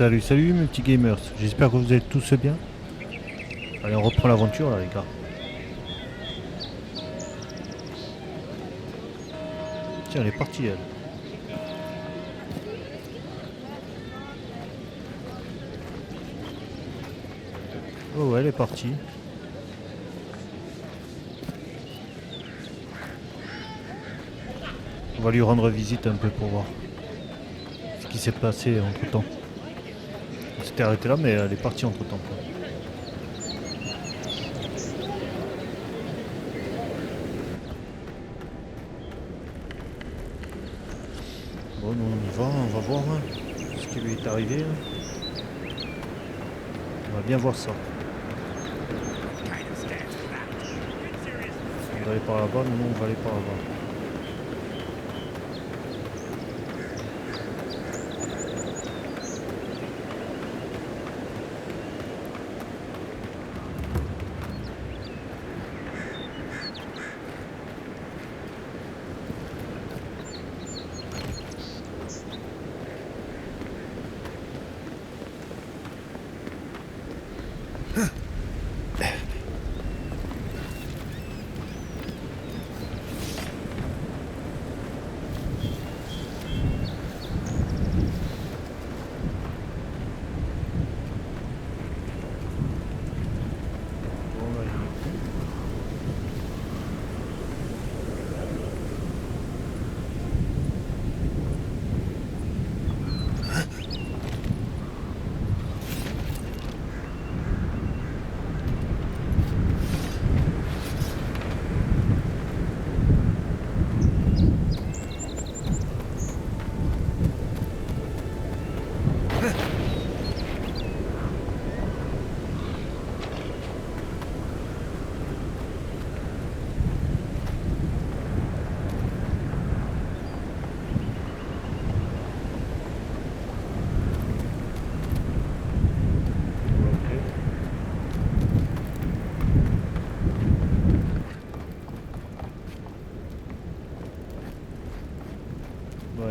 Salut, salut mes petits gamers, j'espère que vous êtes tous bien. Allez, on reprend l'aventure là les gars. Tiens, elle est partie elle. Oh ouais, elle est partie. On va lui rendre visite un peu pour voir ce qui s'est passé entre temps. On s'était arrêté là mais elle est partie entre temps. Bon, nous on va voir hein, ce qui lui est arrivé. Hein. On va bien voir ça. On va aller par là-bas, nous on va aller par là-bas.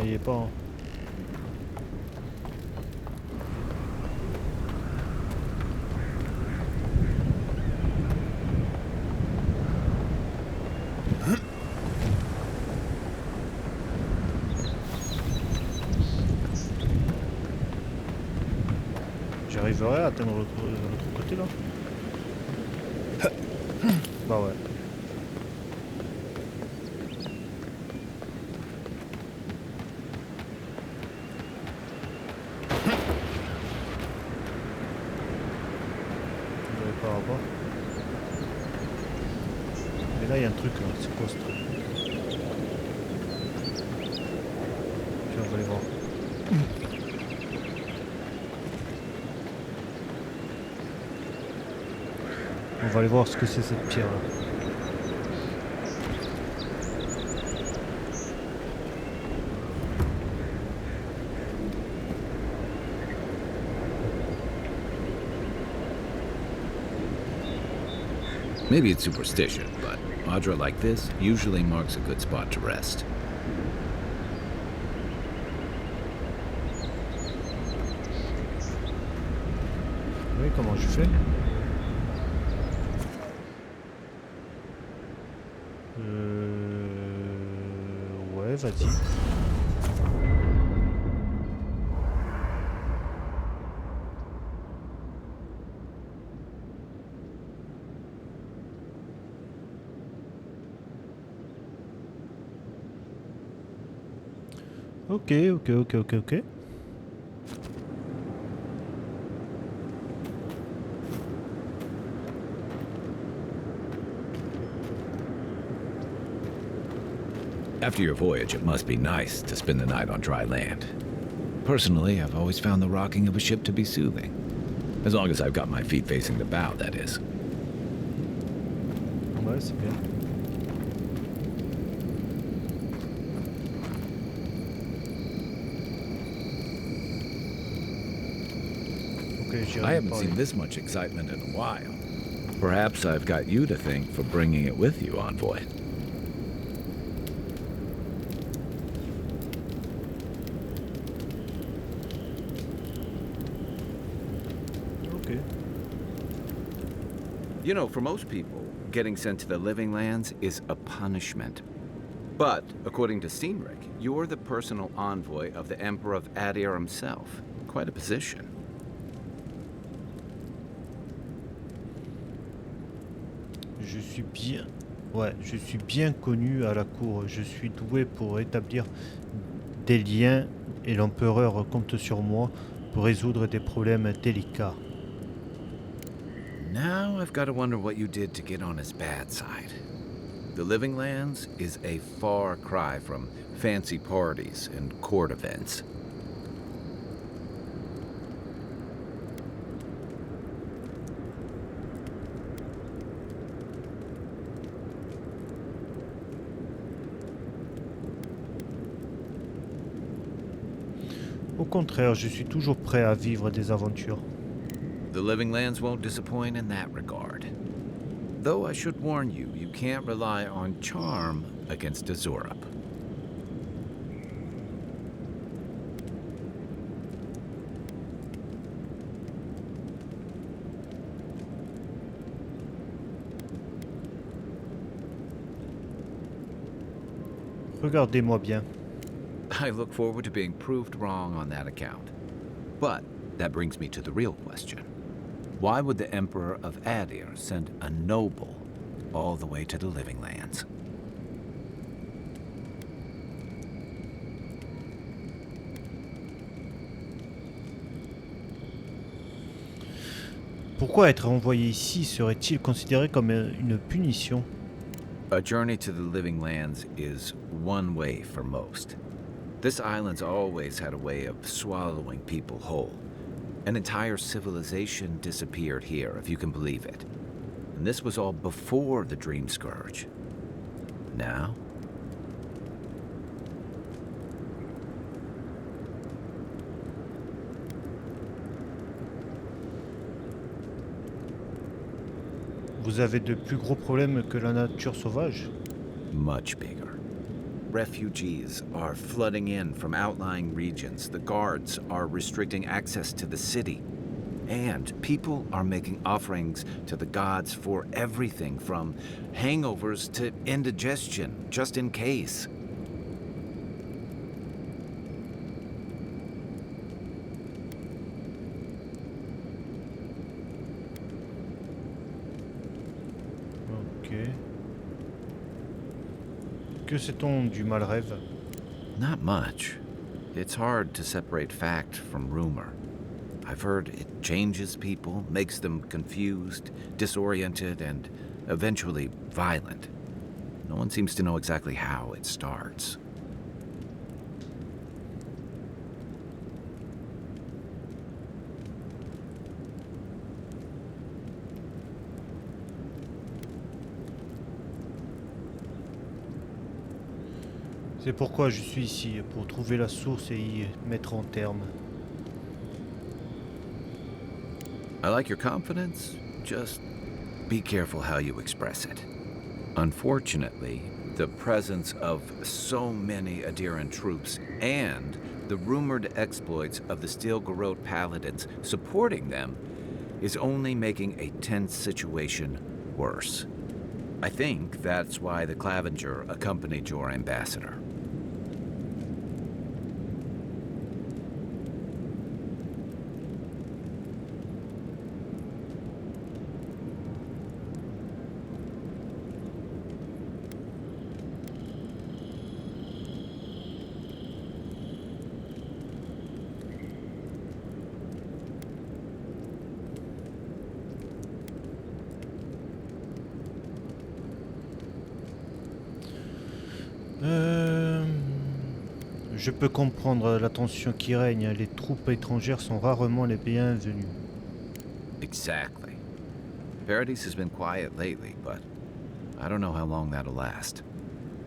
Il est pas. Hein. J'arriverai à atteindre l'autre côté là. Bah ouais. Mais là il y a un truc là, c'est quoi ce truc? Tiens, on va aller voir. On va aller voir ce que c'est cette pierre là. Maybe it's superstition, but Audra like this usually marks a good spot to rest. Oui, comment je fais? Ouais, vas-y. Ok. After your voyage, it must be nice to spend the night on dry land. Personally, I've always found the rocking of a ship to be soothing. As long as I've got my feet facing the bow, that is. Ouais, c'est bien. I haven't seen this much excitement in a while. Perhaps I've got you to thank for bringing it with you, Envoy. Ok. You know, for most people, getting sent to the Living Lands is a punishment. But, according to Steenrick, you're the personal envoy of the Emperor of Adir himself. Quite a position. Je suis bien... Ouais, je suis bien connu à la cour. Je suis doué pour établir des liens et l'empereur compte sur moi pour résoudre des problèmes délicats. Now I've got to wonder what you did to get on his bad side. The Living Lands is a far cry from fancy parties and court events. Au contraire, je suis toujours prêt à vivre des aventures. The Living Lands won't disappoint in that regard. Though I should warn you, you can't rely on charm against Azurup. Regardez-moi bien. I look forward to being proved wrong on that account. But that brings me to the real question. Why would the Emperor of Adir send a noble all the way to the Living Lands? Pourquoi être envoyé ici serait-il considéré comme une punition? A journey to the Living Lands is one way for most. This island's always had a way of swallowing people whole. An entire civilization disappeared here, if you can believe it. And this was all before the Dream Scourge. Now? Vous avez de plus gros problèmes que la nature sauvage? Much bigger. Refugees are flooding in from outlying regions. The guards are restricting access to the city. And people are making offerings to the gods for everything from hangovers to indigestion, just in case. Ok. Que sait-on du mal rêve? Not much. It's hard to separate fact from rumor. I've heard it changes people, makes them confused, disoriented, and eventually violent. No one seems to know exactly how it starts. C'est pourquoi je suis ici, pour trouver la source et y mettre en terme. I like your confidence, just be careful how you express it. Unfortunately, the presence of so many Adiran troops and the rumored exploits of the Stilgarrote paladins supporting them is only making a tense situation worse. I think that's why the Clavenger accompanied your ambassador. Je peux comprendre la tension qui règne. Les troupes étrangères sont rarement les bienvenues. Exactly. Paradise has been quiet lately, but I don't know how long that'll last.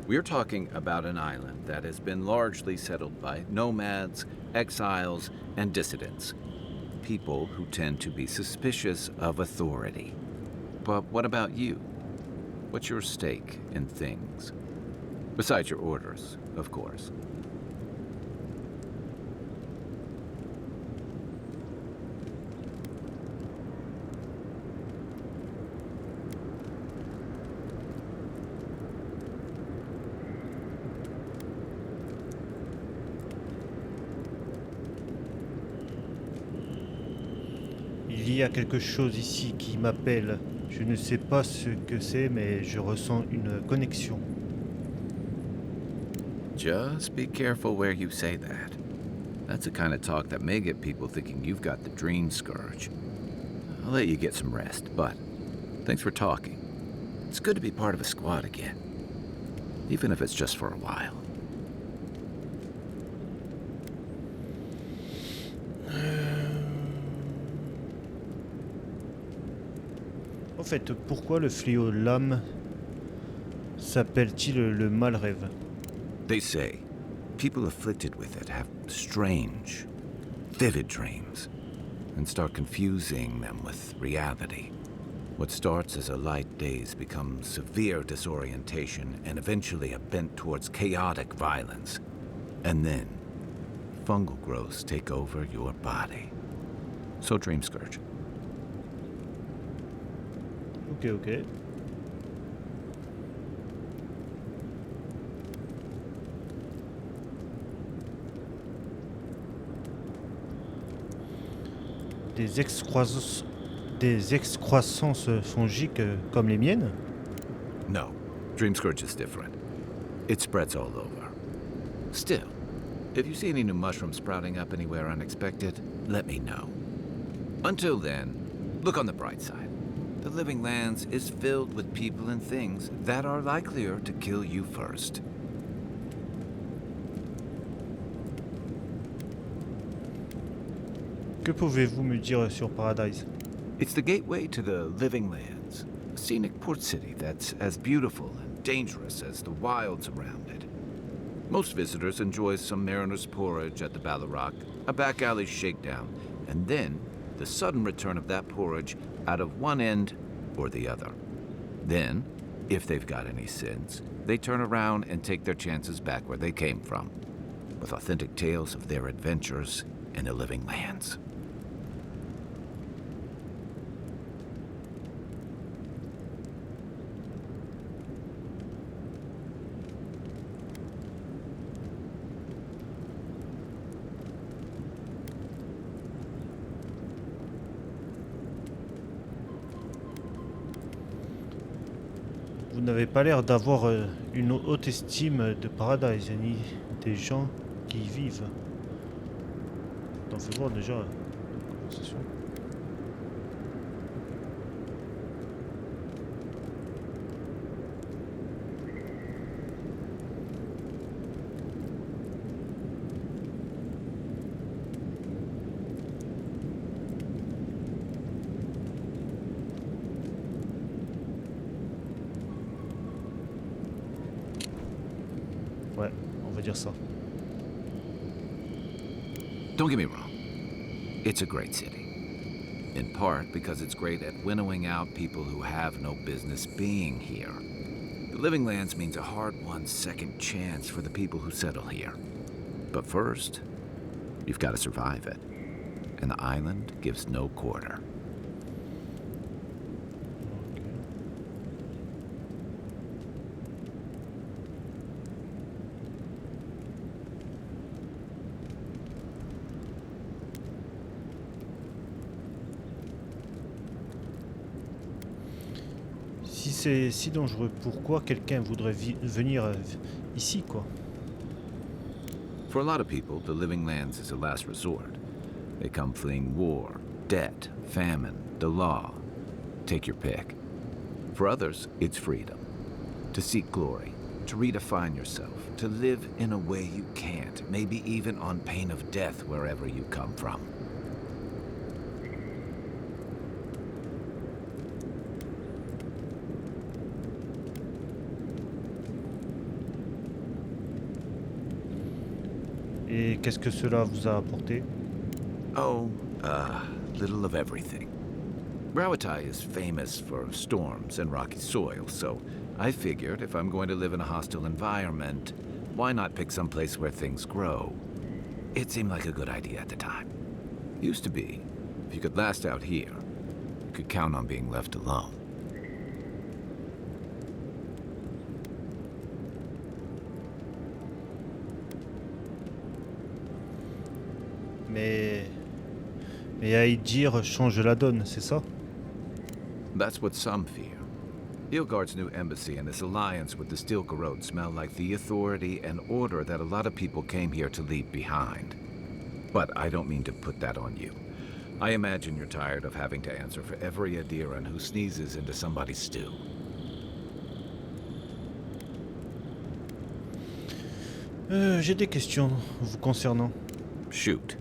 We're talking about an island that has been largely settled by nomads, exiles, and dissidents. People who tend to be suspicious of authority. But what about you? What's your stake in things? Besides your orders, of course. y a quelque chose ici qui m'appelle. Je ne sais pas ce que c'est, mais je ressens une connexion. Just be careful where you say that. That's the kind of talk that may get people thinking you've got the dream scourge. I'll let you get some rest, but thanks for talking. It's good to be part of a squad again, even if it's just for a while. En fait, pourquoi le fléau lame s'appelle-t-il le mal rêve? They say people afflicted with it have strange, vivid dreams and start confusing them with reality. What starts as a light daze becomes severe disorientation and eventually a bent towards chaotic violence. And then, fungal growths take over your body. So dream scourge. Ok. Des excroissances fongiques comme les miennes? No, dream scourge is different. It spreads all over. Still, if you see any new mushrooms sprouting up anywhere unexpected, let me know. Until then, look on the bright side. The Living Lands is filled with people and things that are likelier to kill you first. Que pouvez-vous me dire sur Paradise? It's the gateway to the Living Lands, a scenic port city that's as beautiful and dangerous as the wilds around it. Most visitors enjoy some mariner's porridge at the Ballarock, a back alley shakedown, and then the sudden return of that porridge out of one end or the other. Then, if they've got any sense, they turn around and take their chances back where they came from, with authentic tales of their adventures in the Living Lands. Vous n'avez pas l'air d'avoir une haute estime de Paradise, ni des gens qui y vivent. T'en fais voir déjà la conversation. Ouais, on va dire ça. Don't get me wrong, it's a great city. In part because it's great at winnowing out people who have no business being here. The Living Lands means a hard-won second chance for the people who settle here. But first, you've got to survive it. And the island gives no quarter. Si c'est si dangereux, pourquoi quelqu'un voudrait venir ici, quoi? For a lot of people, the Living Lands is a last resort. They come fleeing war, debt, famine, the law. Take your pick. For others, it's freedom. To seek glory, to redefine yourself, to live in a way you can't, maybe even on pain of death wherever you come from. Et qu'est-ce que cela vous a apporté? Oh, little of everything. Rawatai is famous for storms and rocky soil, so I figured if I'm going to live in a hostile environment, why not pick some place where things grow? It seemed like a good idea at the time. Used to be, if you could last out here, you could count on being left alone. Mais Et à y dire change la donne, c'est ça? That's what some fear. Ilgard's new embassy and his alliance with the Steel Garrote smell like the authority and order that a lot of people came here to leave behind. But I don't mean to put that on you. I imagine you're tired of having to answer for every Adiran who sneezes into somebody's stew. J'ai des questions vous concernant. Shoot.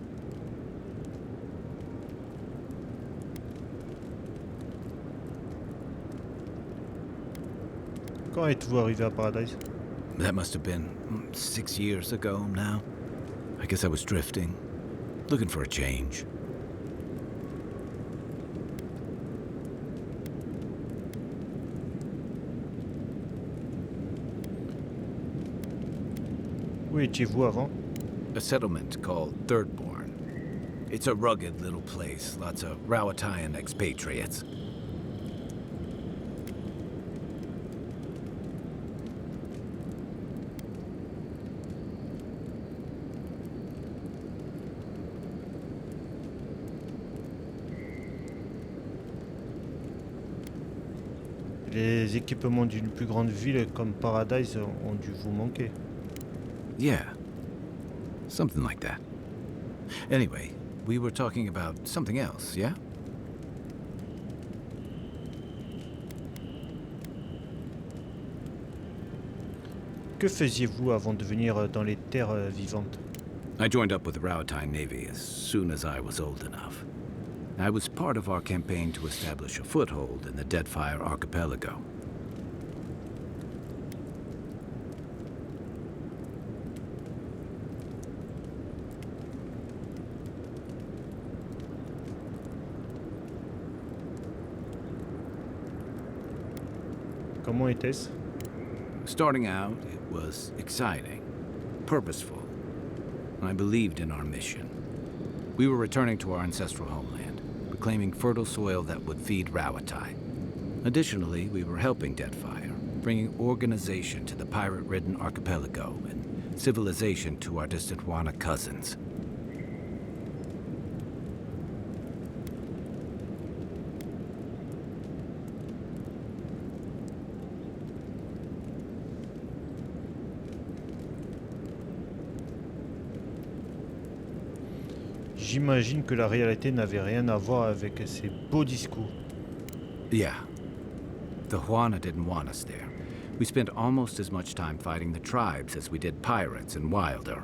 Quand êtes-vous arrivé à Paradise? That must have been 6 years ago now. I guess I was drifting, looking for a change. Où étiez-vous avant? A settlement called Thirdborn. It's a rugged little place, lots of Rawatayan expatriates. Les équipements d'une plus grande ville comme Paradise ont dû vous manquer. Yeah, something like that. Anyway, we were talking about something else, yeah? Que faisiez-vous avant de venir dans les terres vivantes? I joined up with the Rawatayan Navy as soon as I was old enough. I was part of our campaign to establish a foothold in the Deadfire Archipelago. Comment était-ce? Starting out, it was exciting, purposeful. I believed in our mission. We were returning to our ancestral homeland, reclaiming fertile soil that would feed Rawatai. Additionally, we were helping Deadfire, bringing organization to the pirate-ridden archipelago and civilization to our distant Wana cousins. J'imagine que la réalité n'avait rien à voir avec ces beaux discours. Yeah. The Huana didn't want us there. We spent almost as much time fighting the tribes as we did pirates and Wilder.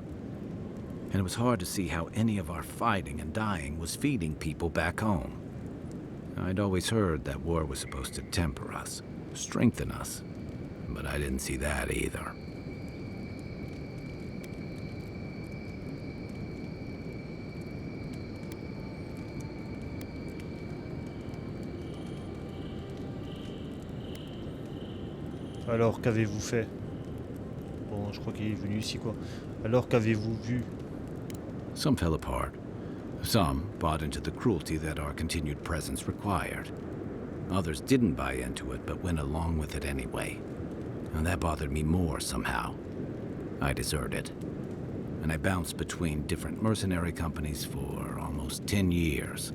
And it was hard to see how any of our fighting and dying was feeding people back home. I'd always heard that war was supposed to temper us, strengthen us. But I didn't see that either. Alors qu'avez-vous fait? Bon, je crois qu'il est venu ici, quoi. Alors qu'avez-vous vu? Some fell apart. Some bought into the cruelty that our continued presence required. Others didn't buy into it, but went along with it anyway. And that bothered me more somehow. I deserted. And I bounced between different mercenary companies for almost 10 years.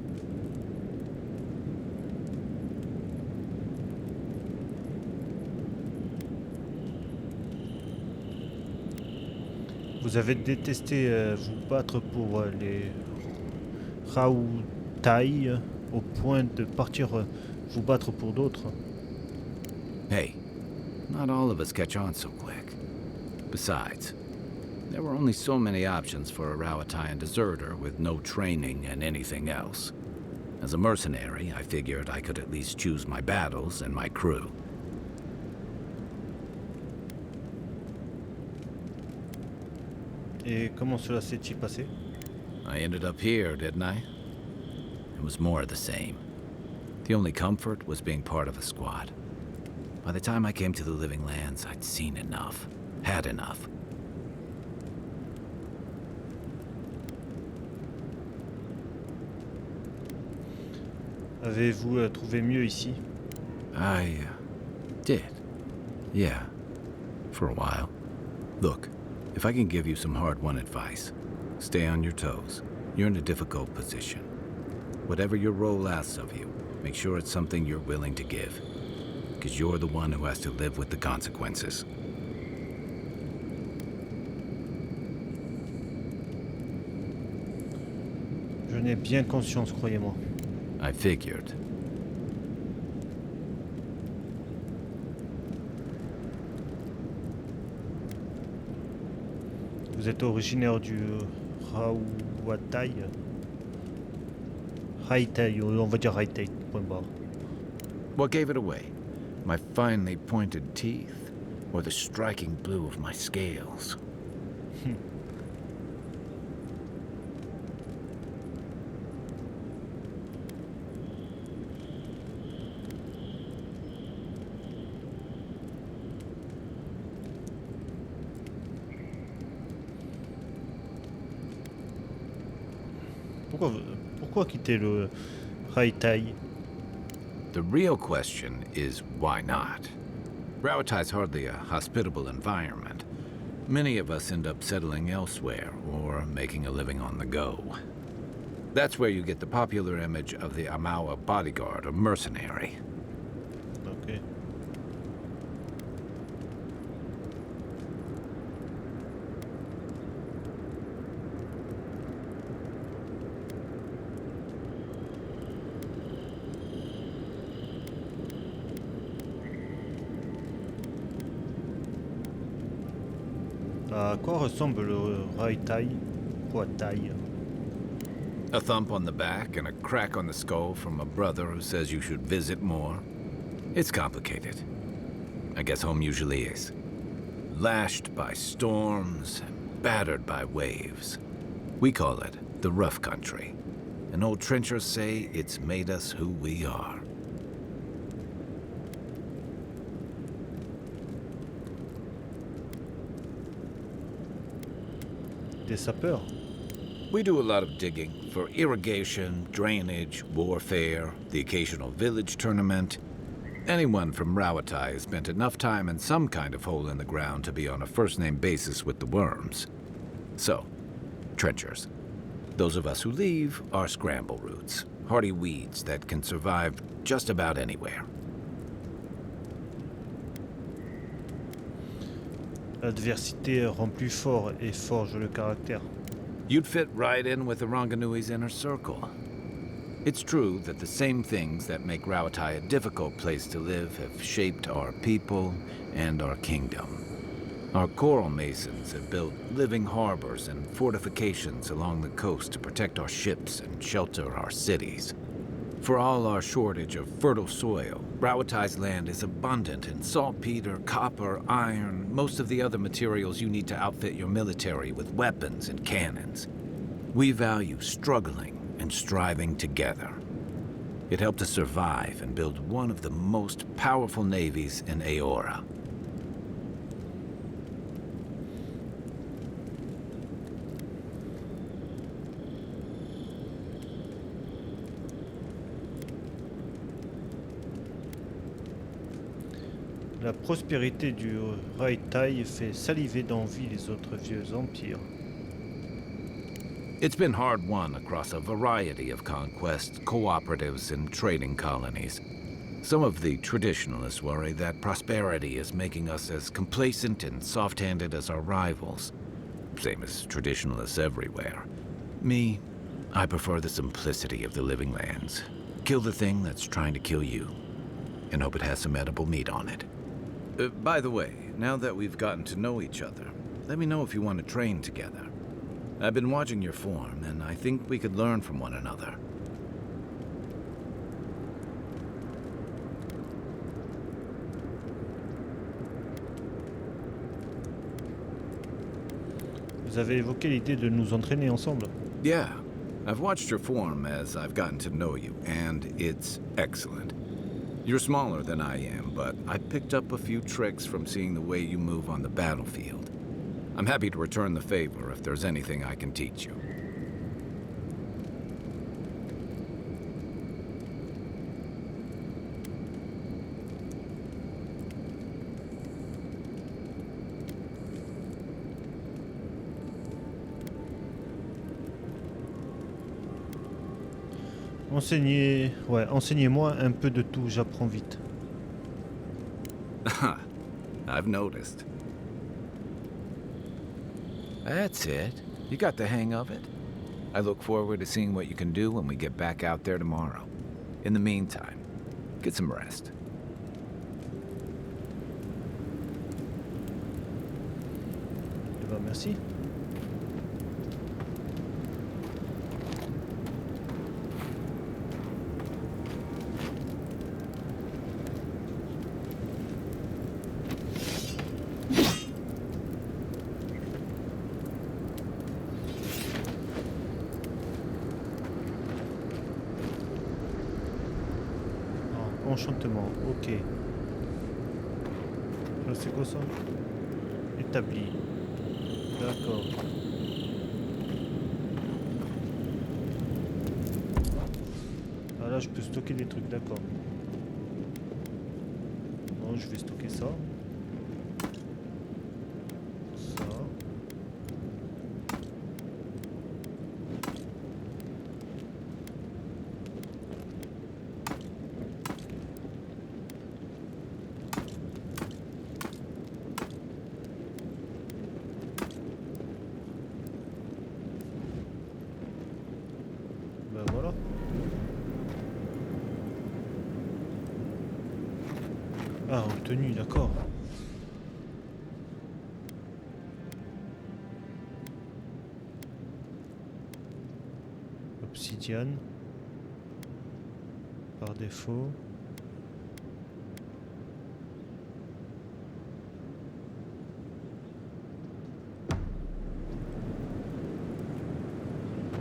Vous avez détesté vous battre pour les Raoutai au point de partir vous battre pour d'autres. Hey, not all of us catch on so quick. Besides, there were only so many options for a Rawatayan deserter with no training and anything else. As a mercenary, I figured I could at least choose my battles and my crew. Et comment cela s'est-il passé? I ended up here, didn't I? It was more of the same. The only comfort was being part of a squad. By the time I came to the Living Lands, I'd seen enough, had enough. Avez-vous trouvé mieux ici? I did. Yeah, for a while. Look, if I can give you some hard-won advice, stay on your toes. You're in a difficult position. whatever your role asks of you, make sure it's something you're willing to give. Because you're the one who has to live with the consequences. J'en ai bien conscience, croyez-moi. I figured. Vous êtes originaire du Raouataï. Haïtaï, on va dire Haïtaï, point barre. What gave it away? My finely pointed teeth? Or the striking blue of my scales? Pourquoi quitter le Haïtaï? The real question is why not? Rauatai's hardly a hospitable environment. Many of us end up settling elsewhere or making a living on the go. That's where you get the popular image of the Amawa bodyguard or mercenary. Ok. À quoi ressemble le Haïtaï? Haïtaï. A thump on the back and a crack on the skull from a brother who says you should visit more. It's complicated. I guess home usually is. Lashed by storms and battered by waves. We call it the rough country. And old trenchers say it's made us who we are. Des sapeurs. We do a lot of digging for irrigation, drainage, warfare, the occasional village tournament. Anyone from Rauatai has spent enough time in some kind of hole in the ground to be on a first-name basis with the worms. So, trenchers. Those of us who leave are scramble roots, hardy weeds that can survive just about anywhere. L'adversité rend plus fort et forge le caractère. You'd fit right in with the Ranganui's inner circle. It's true that the same things that make Rauatai a difficult place to live have shaped our people and our kingdom. Our coral masons have built living harbors and fortifications along the coast to protect our ships and shelter our cities. For all our shortage of fertile soil, Rauatai's land is abundant in saltpeter, copper, iron, most of the other materials you need to outfit your military with weapons and cannons. We value struggling and striving together. It helped us survive and build one of the most powerful navies in Aora. La prospérité du Haïtaï fait saliver d'envie les autres vieux empires. It's been hard-won across a variety of conquests, cooperatives, and trading colonies. Some of the traditionalists worry that prosperity is making us as complacent and soft-handed as our rivals. Same as traditionalists everywhere. Me, I prefer the simplicity of the living lands. Kill the thing that's trying to kill you, and hope it has some edible meat on it. By the way, now that we've gotten to know each other, let me know if you want to train together. I've been watching your form, and I think we could learn from one another. Vous avez évoqué l'idée de nous entraîner ensemble. Yeah, I've watched your form as I've gotten to know you, and it's excellent. You're smaller than I am, but I picked up a few tricks from seeing the way you move on the battlefield. I'm happy to return the favor if there's anything I can teach you. Ouais, enseignez-moi un peu de tout, j'apprends vite. I've noticed. That's it. You got the hang of it. I look forward to seeing what you can do when we get back out there tomorrow. In the meantime, get some rest. Eh ben, merci. Enchantement, ok. C'est quoi ça? Établi. D'accord. Ah là je peux stocker des trucs, d'accord. Non, je vais stocker ça. Ça. Ben voilà. Ah, obtenu, d'accord. Obsidiane. Par défaut.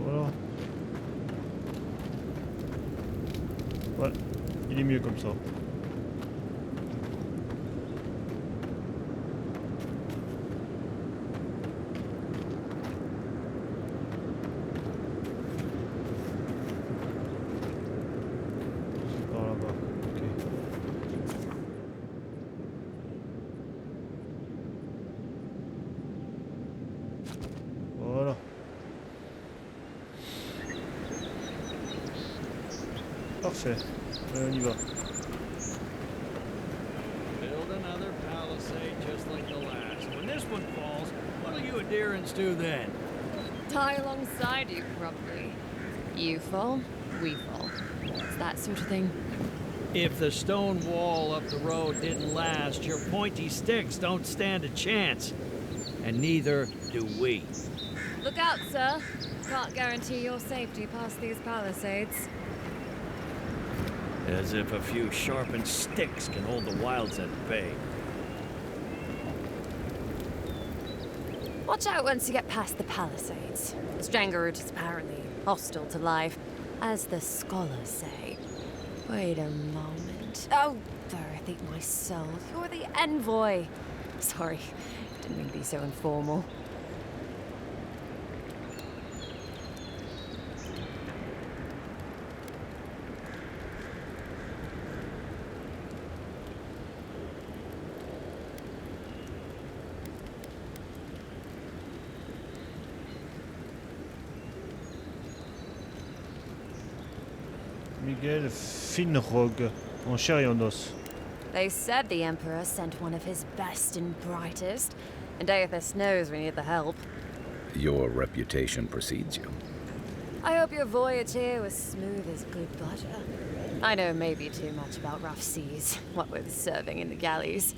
Voilà. Ouais, il est mieux comme ça. C'est par là-bas, ok. Voilà. Parfait. On y va. Build another palisade just like the last. When this one falls, what'll you adherents do then? Die alongside you, probably. You fall, we fall. It's that sort of thing. If the stone wall up the road didn't last, your pointy sticks don't stand a chance. And neither do we. Look out, sir. Can't guarantee your safety past these palisades. As if a few sharpened sticks can hold the wilds at bay. Watch out once you get past the palisades. Strangerroot is apparently hostile to life, as the scholars say. Wait a moment. Oh, Verith, eat my soul. You're the envoy. Sorry, didn't mean to be so informal. Miguel Finrog, en chair et en os. They said the Emperor sent one of his best and brightest, and Aethys knows we need the help. Your reputation precedes you. I hope your voyage here was smooth as good butter. I know maybe too much about rough seas, what with serving in the galleys.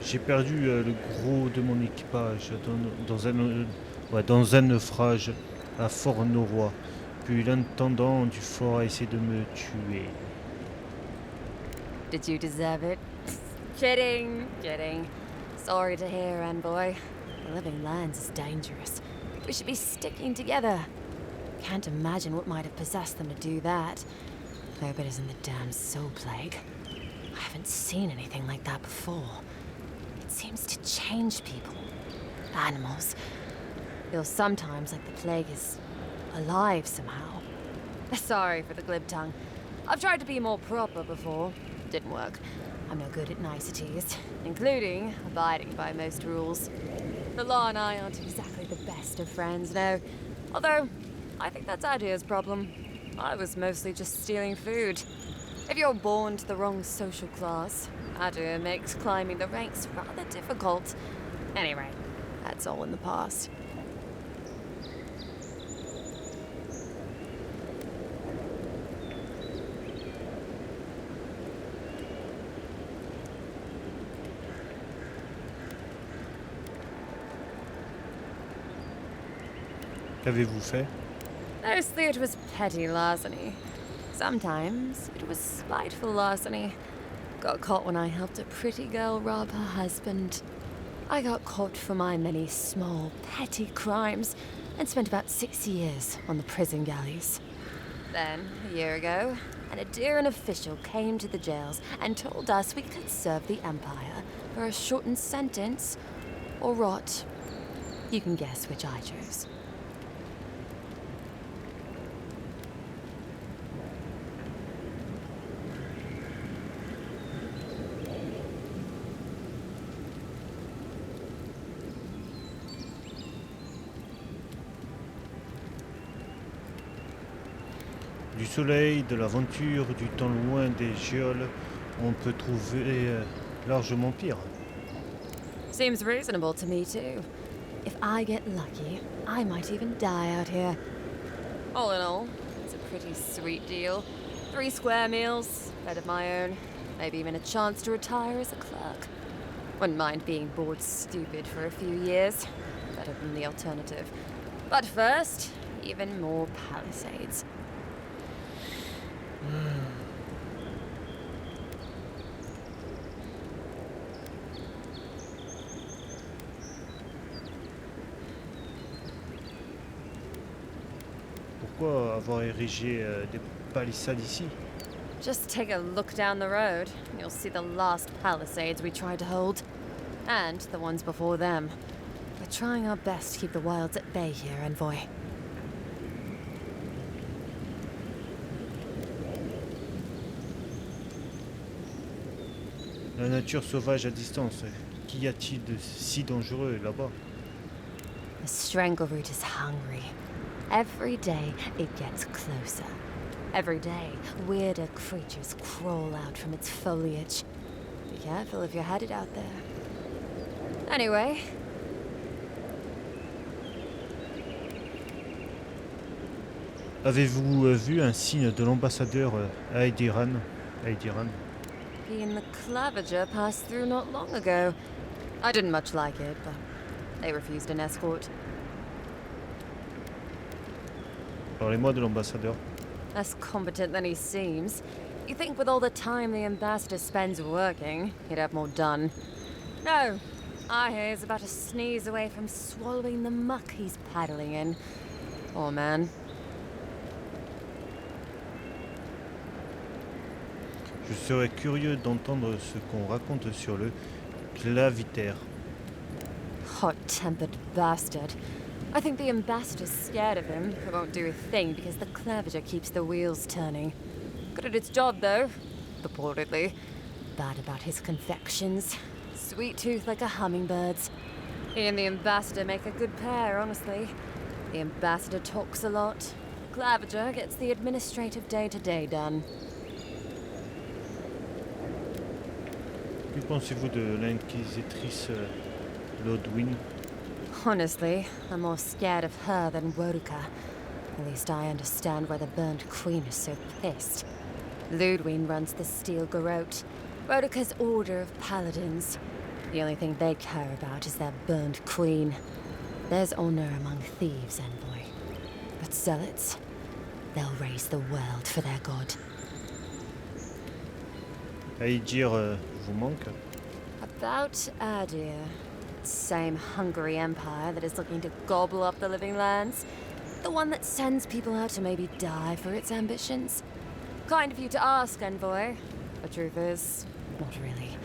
J'ai perdu le gros de mon équipage dans un naufrage à Fort Norrois. Puis l'intendant du fort a essayé de me tuer. Did you deserve it? Kidding, kidding. Sorry to hear, envoy. The living lands is dangerous. We should be sticking together. Can't imagine what might have possessed them to do that. Hope it isn't the damn soul plague. I haven't seen anything like that before. It seems to change people. Animals. Feels sometimes like the plague is alive somehow. Sorry for the glib tongue. I've tried to be more proper before. Didn't work. I'm no good at niceties, including abiding by most rules. The law and I aren't exactly the best of friends, no. Although, I think that's Adia's problem. I was mostly just stealing food. If you're born to the wrong social class, Adia makes climbing the ranks rather difficult. Anyway, that's all in the past. Qu'avez-vous fait? Mostly it was petty larceny. Sometimes it was spiteful larceny. Got caught when I helped a pretty girl rob her husband. I got caught for my many small, petty crimes and spent about 6 years on the prison galleys. Then, a year ago, an Adiran official came to the jails and told us we could serve the Empire for a shortened sentence or rot. You can guess which I chose. Du soleil, de l'aventure, du temps loin des geôles, on peut trouver largement pire. Seems reasonable to me, too. If I get lucky, I might even die out here. All in all, it's a pretty sweet deal. 3 square meals, bed of my own, maybe even a chance to retire as a clerk. Wouldn't mind being bored stupid for a few years. Better than the alternative. But first, even more palisades. Pourquoi avoir érigé des palissades ici? Just take a look down the road, and you'll see the last palisades we tried to hold. And the ones before them. We're trying our best to keep the wilds at bay here, Envoy. La nature sauvage à distance. Qu'y a-t-il de si dangereux là-bas? The strangleroot is hungry. Every day it gets closer. Every day, weirder creatures crawl out from its foliage. Be careful if you're headed out there. Anyway. Avez-vous vu un signe de l'ambassadeur à Aidiran? He and the Clavager passed through not long ago. I didn't much like it, but they refused an escort. Parlez-moi de l'ambassadeur. Less competent than he seems. You think with all the time the ambassador spends working, he'd have more done. No. I hear he's about to sneeze away from swallowing the muck he's paddling in. Poor man. Je serais curieux d'entendre ce qu'on raconte sur le clavitaire. Hot-tempered bastard. I think the ambassador's scared of him, but won't do a thing because the Clavager keeps the wheels turning. Good at its job, though. Purportedly. Bad about his confections. Sweet tooth like a hummingbird's. He and the ambassador make a good pair, honestly. The ambassador talks a lot. Clavager gets the administrative day-to-day done. Que pensez-vous de l'inquisitrice Lodwin? Honestly, I'm more scared of her than Woruka. At least I understand why the Burnt Queen is so pissed. Ludwig runs the Steel Garrote, Woruka's order of paladins. The only thing they care about is their Burnt Queen. There's honor among thieves, Envoy. But zealots, they'll raise the world for their god. Aidir vous manque? About Adir. Same hungry empire that is looking to gobble up the living lands. The one that sends people out to maybe die for its ambitions. Kind of you to ask, Envoy. The truth is, not really.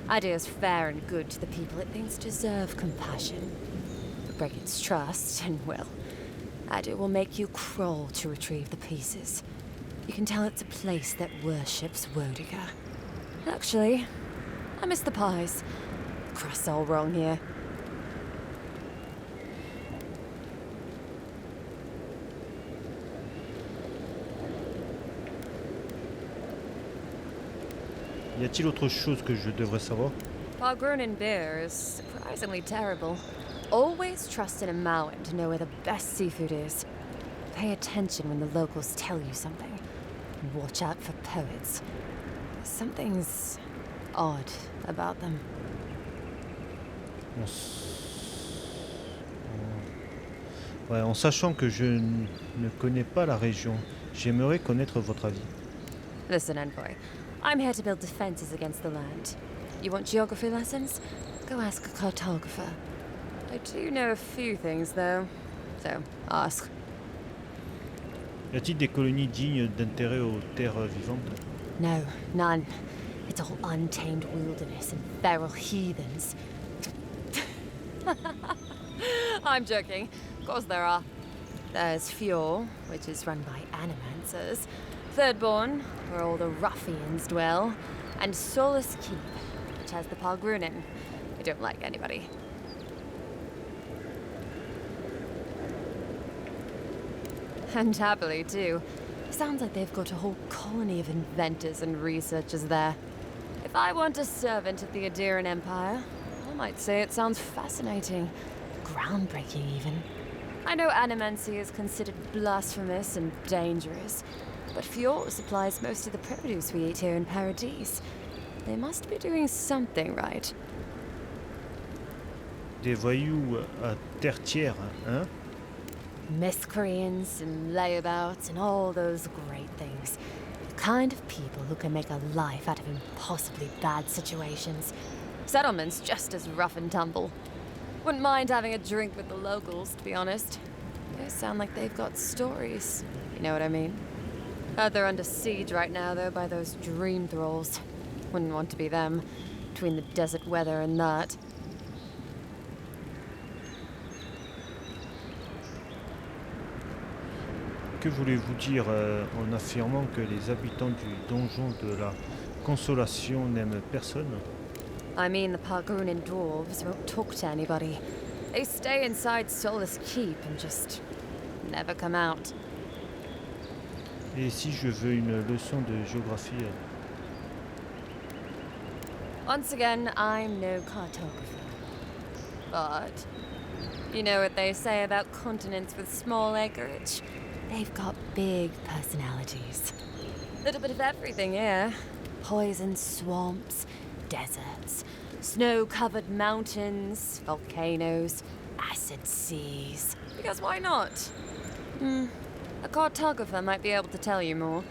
Adir's fair and good to the people it thinks deserve compassion. break its trust, and well, Adu will make you crawl to retrieve the pieces. You can tell it's a place that worships Wodiga. Actually, I miss the pies. Crust's all wrong here. Y a-t-il autre chose que je devrais savoir? PowerGames beer is surprisingly terrible. Always trust an Amauan to know where the best seafood is. Pay attention when the locals tell you something. And watch out for poets. Something's odd about them. Ouais, en sachant que je ne connais pas la région, j'aimerais connaître votre avis. Listen, Envoy. I'm here to build defenses against the land. You want geography lessons? Go ask a cartographer. I do know a few things, though. So, ask. Y a-t-il des colonies dignes d'intérêt aux terres vivantes? No, none. It's all untamed wilderness and feral heathens. I'm joking. Of course there are. There's Fjord, which is run by animancers. Thirdborn, where all the ruffians dwell. And Solus Keep, which has the Palgrunin, who don't like anybody. And happily, too. Sounds like they've got a whole colony of inventors and researchers there. If I want a servant of the Adiran Empire, I might say it sounds fascinating. Groundbreaking, even. I know animancy is considered blasphemous and dangerous, but Fjord supplies most of the produce we eat here in Paradise. They must be doing something right. Des voyous à terre tiers, hein? Miscreants and layabouts and all those great things. The kind of people who can make a life out of impossibly bad situations. Settlements just as rough and tumble. Wouldn't mind having a drink with the locals, to be honest. They sound like they've got stories. You know what I mean? Heard they're under siege right now, though, by those dream thralls. Wouldn't want to be them, between the desert weather and that. Que voulez-vous dire en affirmant que les habitants du donjon de la Consolation n'aiment personne? I mean, the Palgrunin dwarves won't talk to anybody. They stay inside Solus Keep and just never come out. Et si je veux une leçon de géographie? Once again, I'm no cartographer. But you know what they say about continents with small acreage? They've got big personalities. Little bit of everything here. Poison swamps, deserts, snow-covered mountains, volcanoes, acid seas. Because why not? A cartographer might be able to tell you more.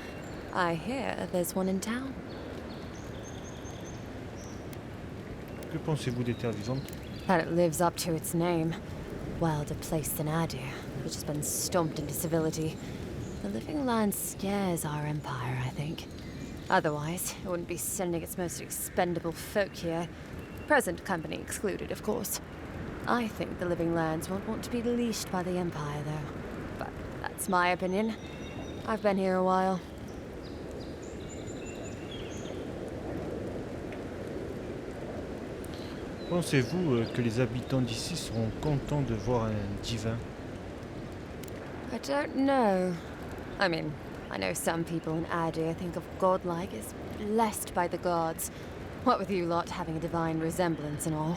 I hear there's one in town. Que pensez-vous des terres vivantes? That it lives up to its name. Wilder place than Adu, which has been stomped into civility. The living land scares our empire, I think. Otherwise, it wouldn't be sending its most expendable folk here. Present company excluded, of course. I think the living lands won't want to be leashed by the empire, though. But that's my opinion. I've been here a while. Pensez-vous que les habitants d'ici seront contents de voir un divin? I don't know. I mean, I know some people in Adu think of godlike as blessed by the gods. What with you lot having a divine resemblance and all.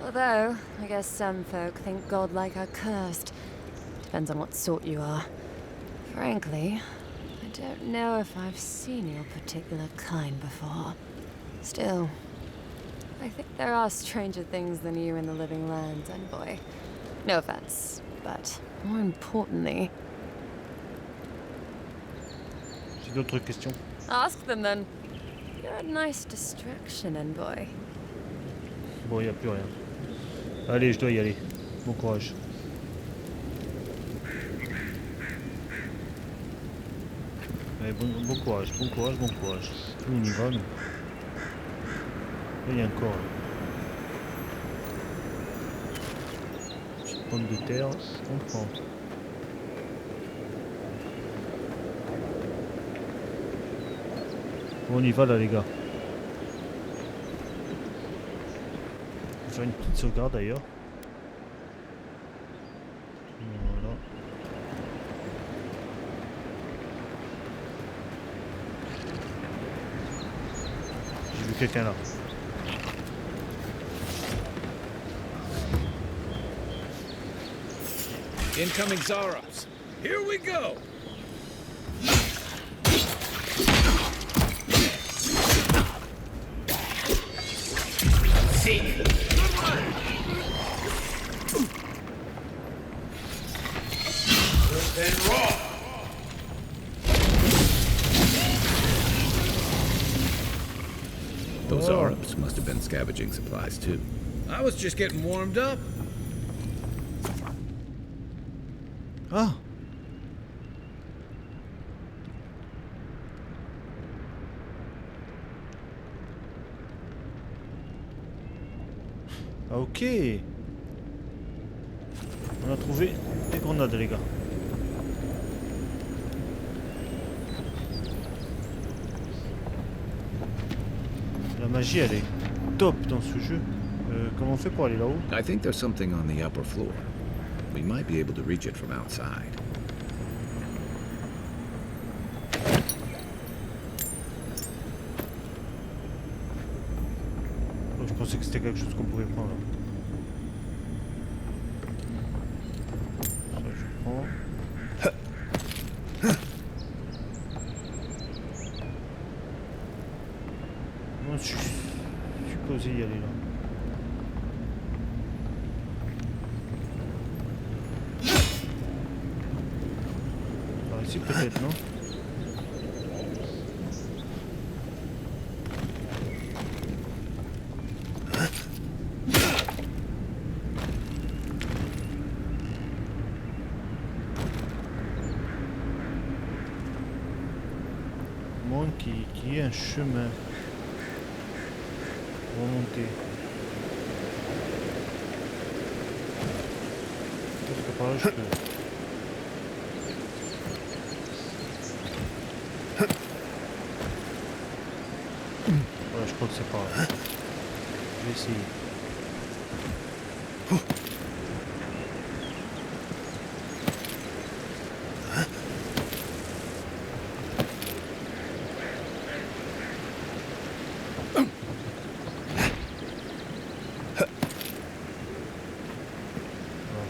Although, I guess some folk think godlike are cursed. Depends on what sort you are. Frankly, I don't know if I've seen your particular kind before. Still, I think there are stranger things than you in the living lands, Envoy. No offense, but more importantly... J'ai d'autres questions? Ask them then. You're a nice distraction, Envoy. Bon, y a plus rien. Allez, je dois y aller. Bon courage. Allez, bon courage, bon courage, bon courage. Nous, on y va, nous. Là, il y a un corps. Là. Pomme de terre, on prend. Bon, on y va là les gars. On va faire une petite sauvegarde d'ailleurs. Voilà. J'ai vu quelqu'un là. Incoming Zaros. Here we go. Those Arabs must have been scavenging supplies too. I was just getting warmed up. Ah! Ok. On a trouvé des grenades les gars. La magie elle est top dans ce jeu. Comment on fait pour aller là-haut? I think there's something on the upper floor. We might be able to reach it from outside. Oh, je pensais que c'était quelque chose qu'on pouvait prendre là. Ça je prends. Moi je suis supposé y aller là. Par ici peut-être, non? Moins qu'il y ait un chemin pour remonter. Parce que par là je peux. Voilà, je crois que c'est pas là. Je vais essayer.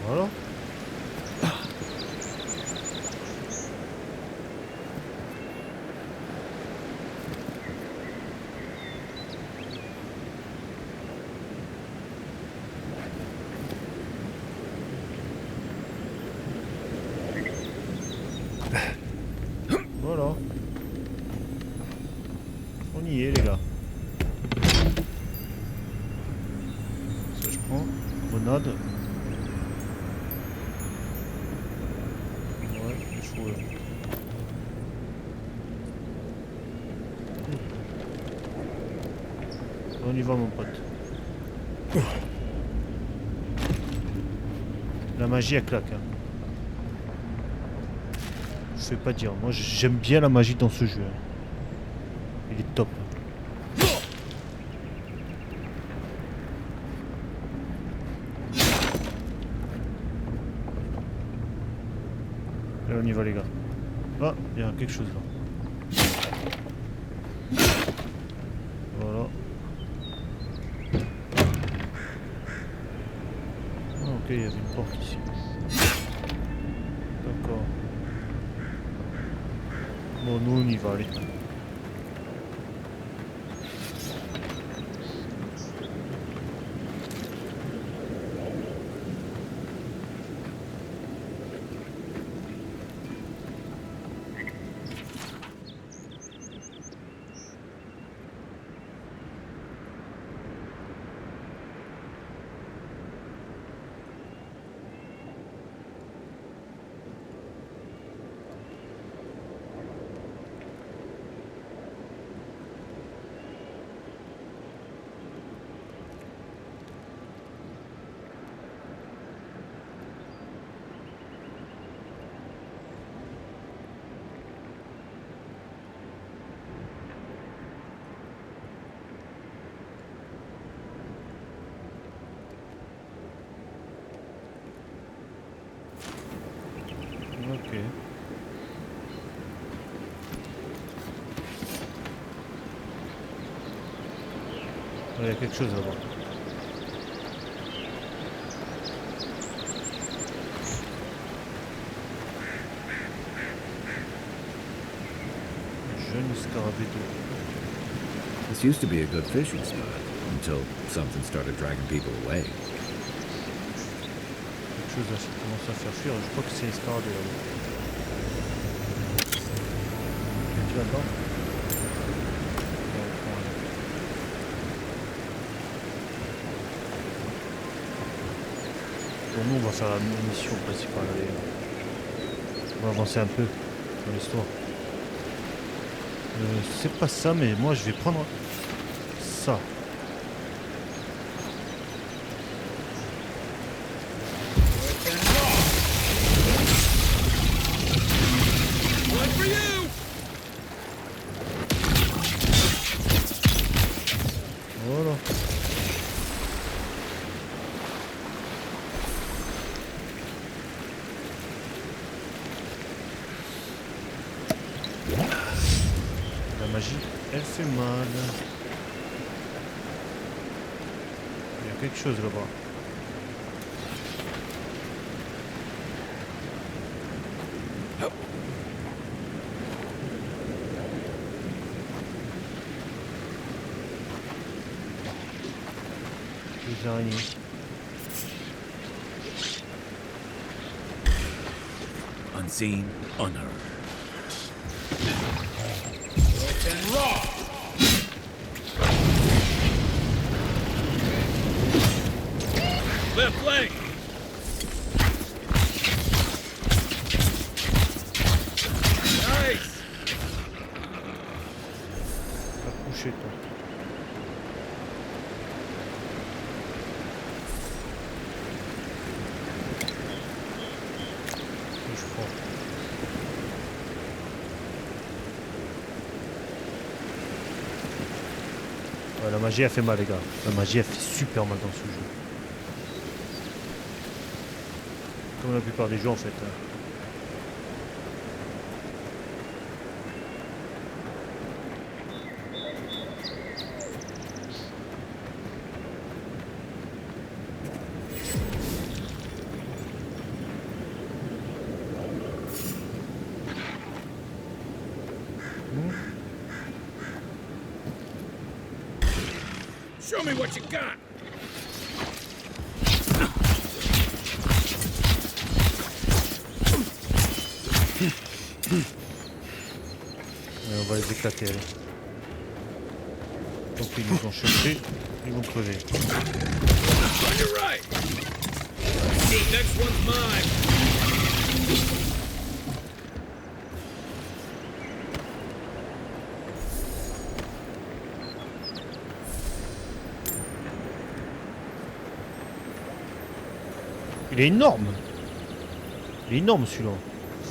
Voilà. Voilà. On y est les gars. Ça je prends. Grenade. Ouais, il faut... On y va mon pote. La magie elle claque. Hein. Je sais pas dire. Moi j'aime bien la magie dans ce jeu. Hein. Il est top. Allez, on y va les gars. Ah, il y a quelque chose là. Voilà. Ah, ok, il y avait une porte ici. D'accord. Bon, nous on y va, allez. Il y a quelque chose là-bas. Jeune scarabée d'eau. This used to be a good fishing spot until something started dragging people away. Quelque chose là, ça commence à faire fuir. Je crois que c'est scarabée là-bas. Tu là-dedans? Bon, nous on va faire la mission principale. Allez. On va avancer un peu dans l'histoire. C'est pas ça, mais moi je vais prendre ça. Voilà. La magie, elle fait mal. Il y a quelque chose là-bas. Des araignées. Unseen, unheard. Left flank! Nice! T'as couché toi. Je prends. Ouais, la magie elle fait mal les gars. La magie elle fait super mal dans ce jeu. Comme la plupart des jeux en fait. Show me what you got! Et on va les éclater. Allez. Donc ils nous ont cherché, ils vont crever. On your right! Next one's mine! Il est énorme. Il est énorme celui-là.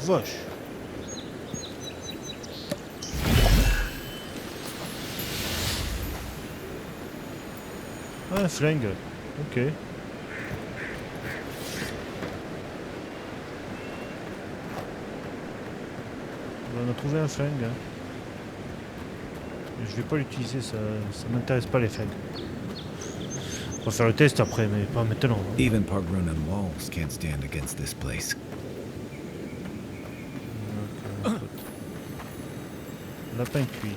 Vache. Ah, un flingue. Ok. On a trouvé un flingue. Hein. Je vais pas l'utiliser, ça m'intéresse pas les flingues. On va faire le test après, mais pas maintenant. Hein. Even Pargrunnan walls can't stand against this place. Okay. Lapin cuit.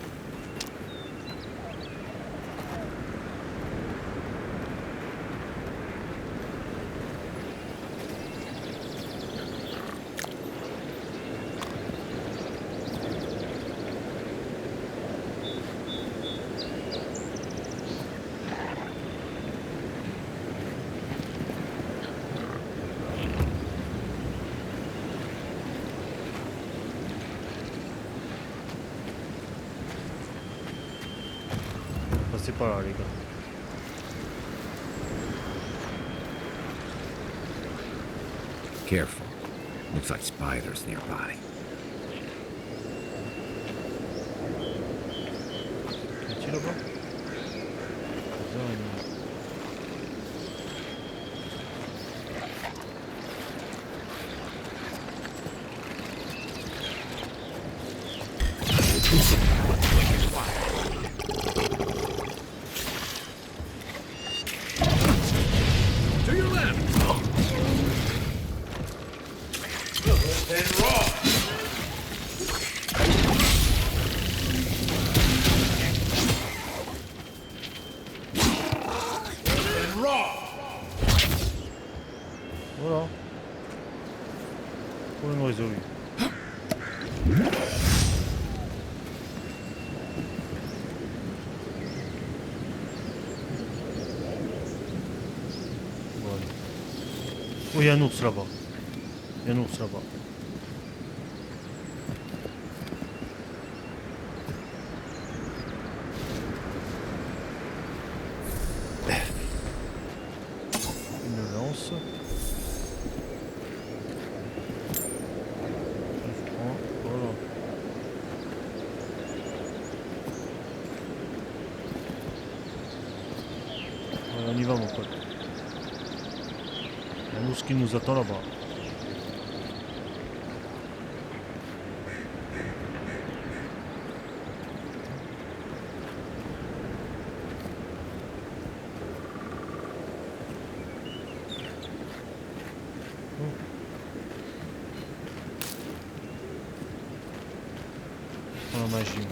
C'est pas là les gars. Careful. Looks like spiders nearby. Qu'est-ce là-bas? Oh, il y a un ours là-bas. Il y a un ours là-bas. Une lance. Je prends. Voilà. On y va, mon pote. Il y a un ours qui nous attend là-bas. La magie.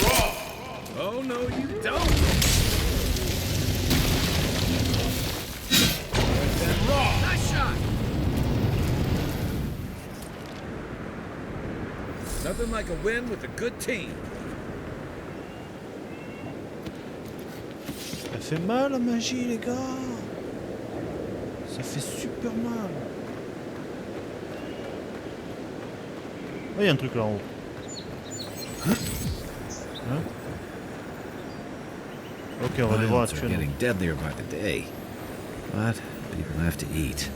Moi. Oh, no, you don't! Nice shot! Nothing like a win with a good team. Ça fait mal la magie, les gars. Ça fait super mal. Oh, il y a un truc là en haut. Hein? Ok, on va devoir Violence are actuellement. getting deadlier by the day, but people have to eat.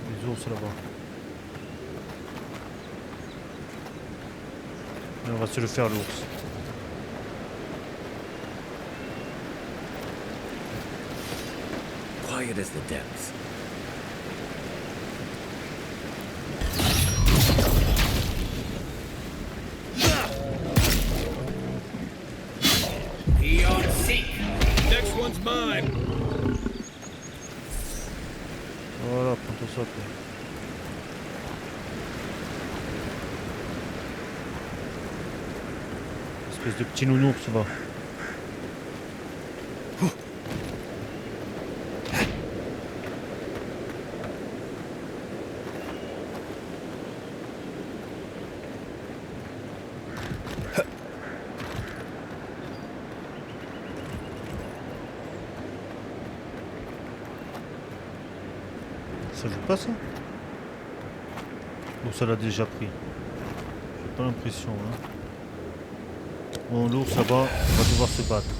Les ours là-bas. Et on va se le faire l'ours. Quiet as the depths. Next one's mine. Voilà, prends tout ça, toi. Espèce de petit nounours, va. Ça joue pas ça? Bon, ça l'a déjà pris. J'ai pas l'impression, hein. Bon, l'ours là-bas, on va devoir se battre.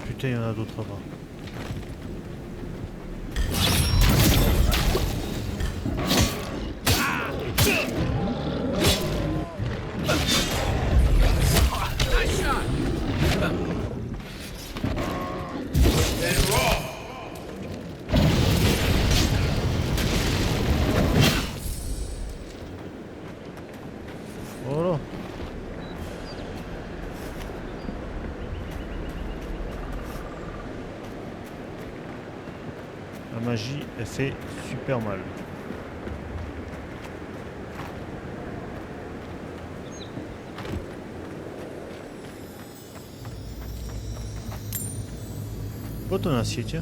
Putain, il y en a d'autres là-bas. Voilà. La magie, elle fait super mal. Oh, ton acier, tiens.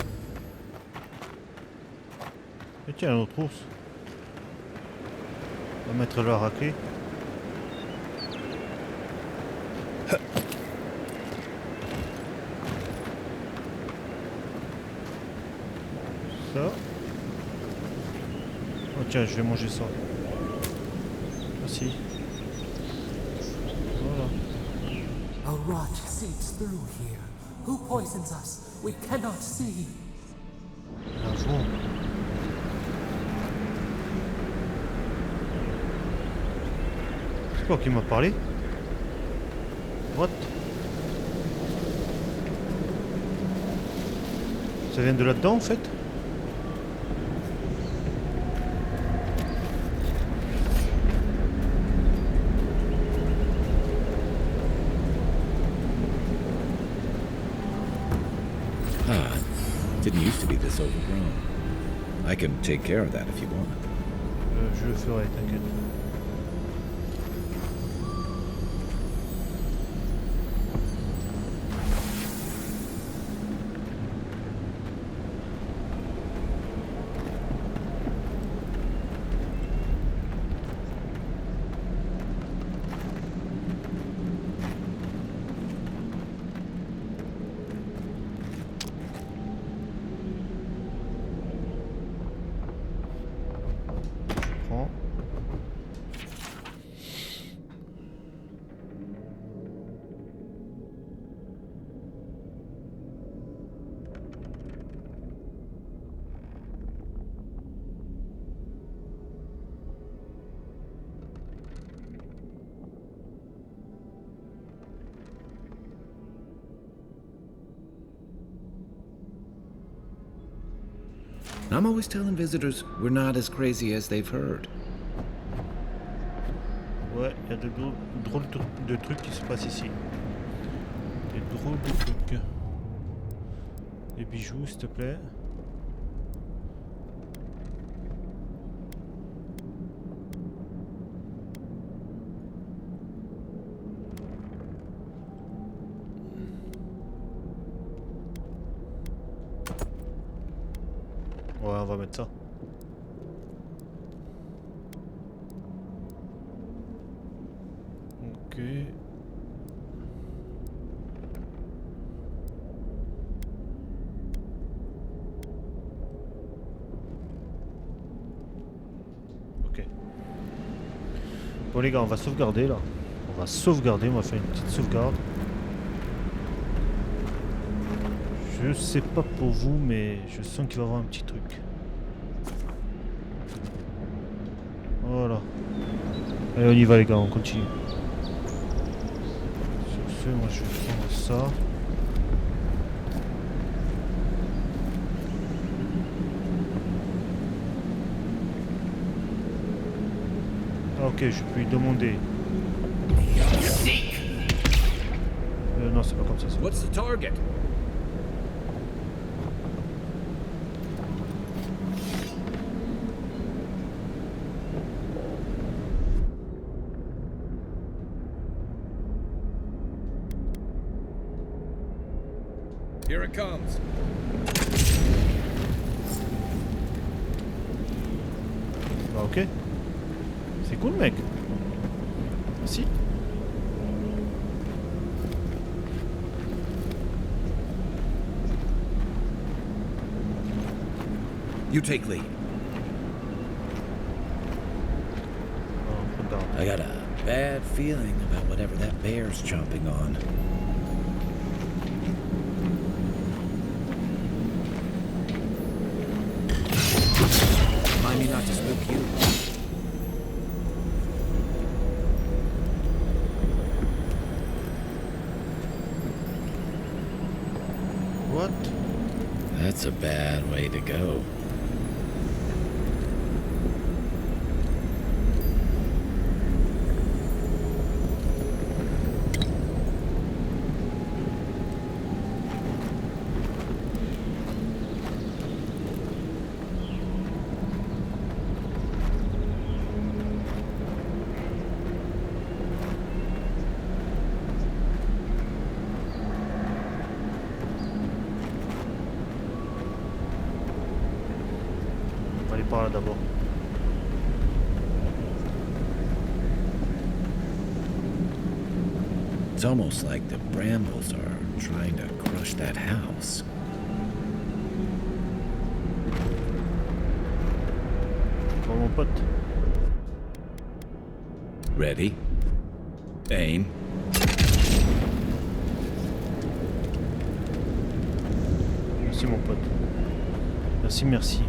Et tiens, un autre ours. On va mettre la raclée. Ça. Oh tiens, je vais manger ça. Merci. Voilà. A rot seeps through here. Who poisons us? We cannot see. Largement. C'est quoi qui m'a parlé? What? Ça vient de là-dedans en fait? Ah, didn't used to be this overgrown. I can take care of that if you want. Je le ferai, t'inquiète. I'm always telling visitors we're not as crazy as they've heard. Ouais, il y a de drôles de trucs qui se passent ici. Des drôles de trucs. Des bijoux, s'il te plaît. Ouais, on va mettre ça. Ok. Ok. Bon les gars, on va sauvegarder là. On va sauvegarder, on va faire une petite sauvegarde. Je sais pas pour vous, mais je sens qu'il va y avoir un petit truc. Voilà. Allez, on y va les gars, on continue. Sur ce, moi je vais prendre ça. Ah ok, je peux lui demander. Non, c'est pas comme ça. What's the target? Here it comes. Bah ok. C'est cool mec. Merci. You take lead. I got a bad feeling about whatever that bear's chomping on. Remind me not to spook you. What? That's a bad way to go. On va aller par là d'abord. It's almost like the brambles are trying to crush that house. Bon mon pote. Ready? Aim. Merci mon pote. Merci, merci.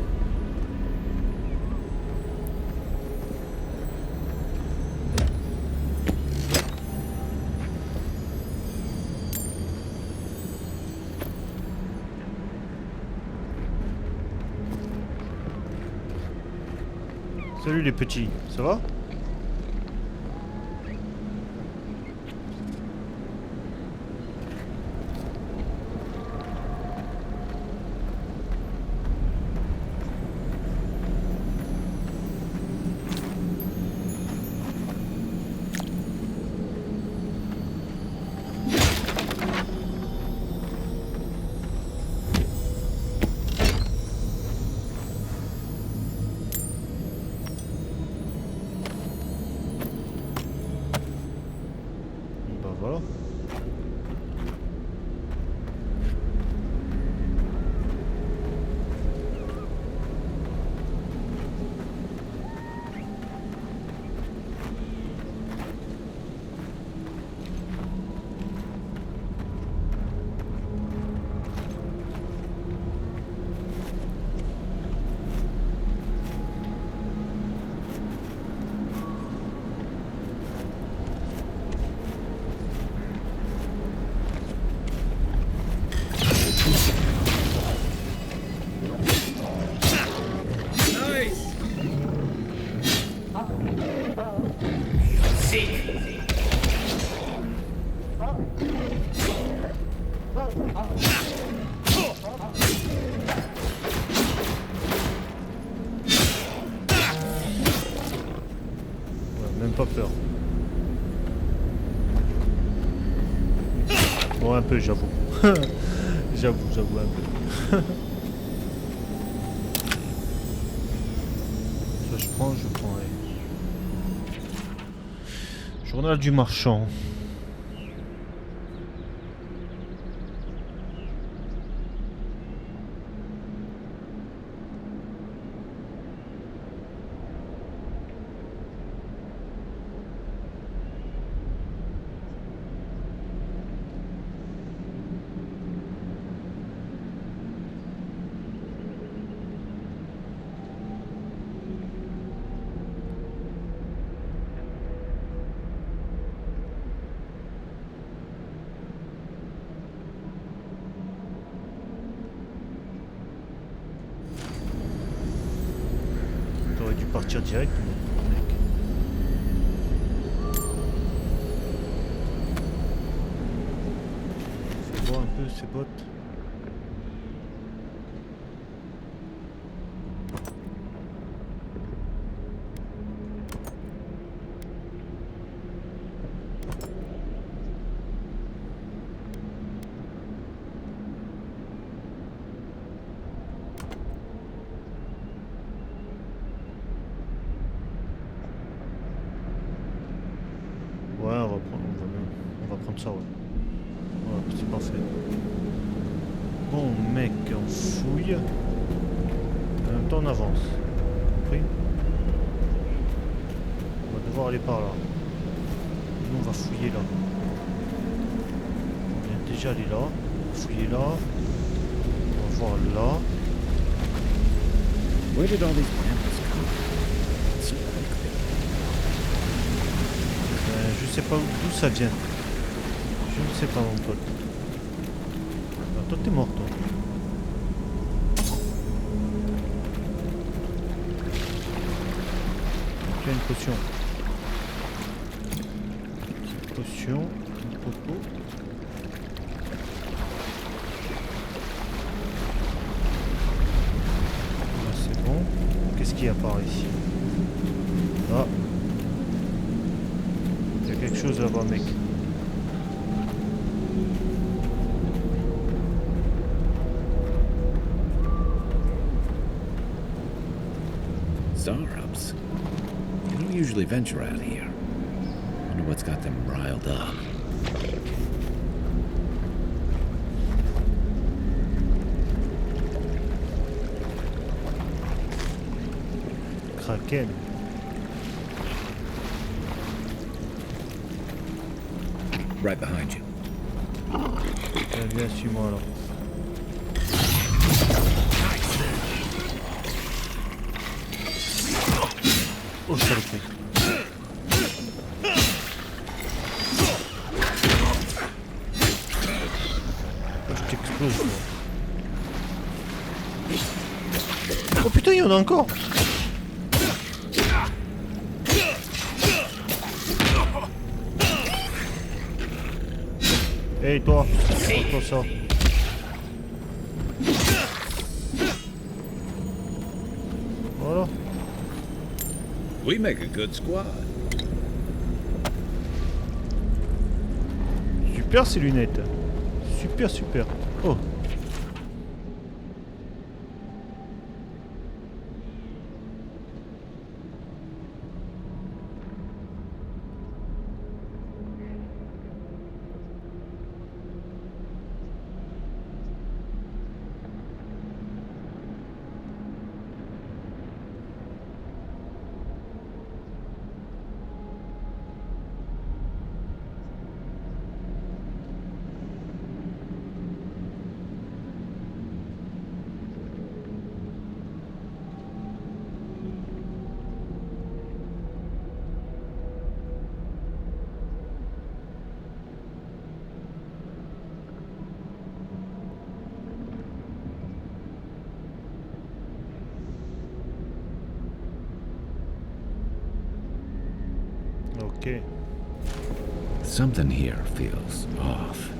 Salut les petits, ça va? Bah voilà. Ouais, même pas peur. Bon, un peu, j'avoue. j'avoue un peu. Ça, je prends, ouais. Journal du marchand. T'aurais dû partir direct, mec. Fais voir un peu ces bottes. Ouais, on va prendre ça, ouais. Voilà, c'est parfait. Bon, mec, on fouille. En même temps, on avance. Compris? On va devoir aller par là. Nous, on va fouiller là. On vient déjà aller là. Fouiller là. On va voir là. Where did all these plants come? It's so ugly. Je sais pas d'où ça vient. Je ne sais pas, mon pote. Ah, toi, t'es mort, toi. Tu as une potion. Potion. Une popo. Là, c'est bon. Qu'est-ce qu'il y a par ici? Ah. Il y a quelque chose là-bas, mec. Zarups. They don't usually venture out here. Wonder what's got them riled up. Kraken. Right behind you. Viens, suis-moi alors. Oh, saloperie. Oh, je t'explose, moi. Oh putain, il y en a encore. Hey toi, prends ça. Voilà. We make a good squad. Super ces lunettes. Super, super. Oh. Ok. Something here feels off.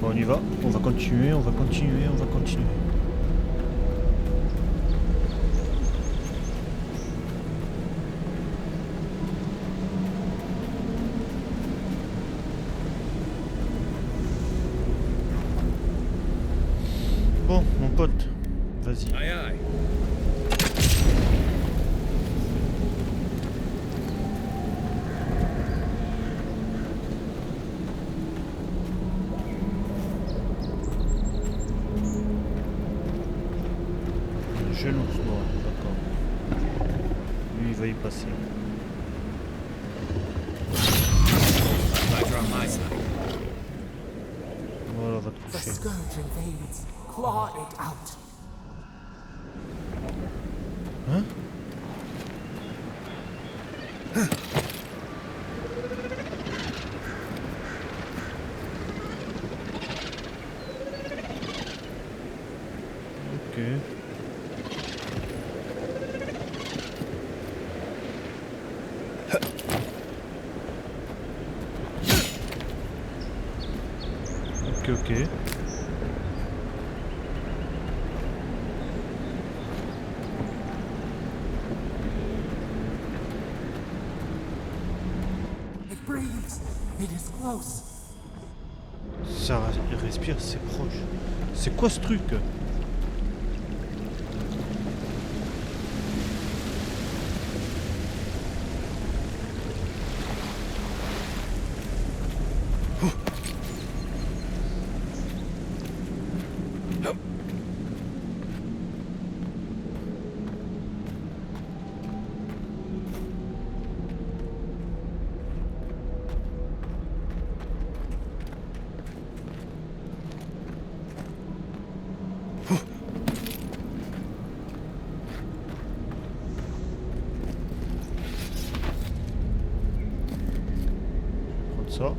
Bon, on y va. On va continuer, on va continuer, on va continuer. Bon, mon pote, vas-y. Aye, aye. Jeune ours noir, d'accord. Lui, il va y passer. Voilà, va te The coucher. scourge invades. Claw it out. Hein? Ok. Ok. It breathes. It is close. Ça respire, c'est proche. C'est quoi ce truc? Ça.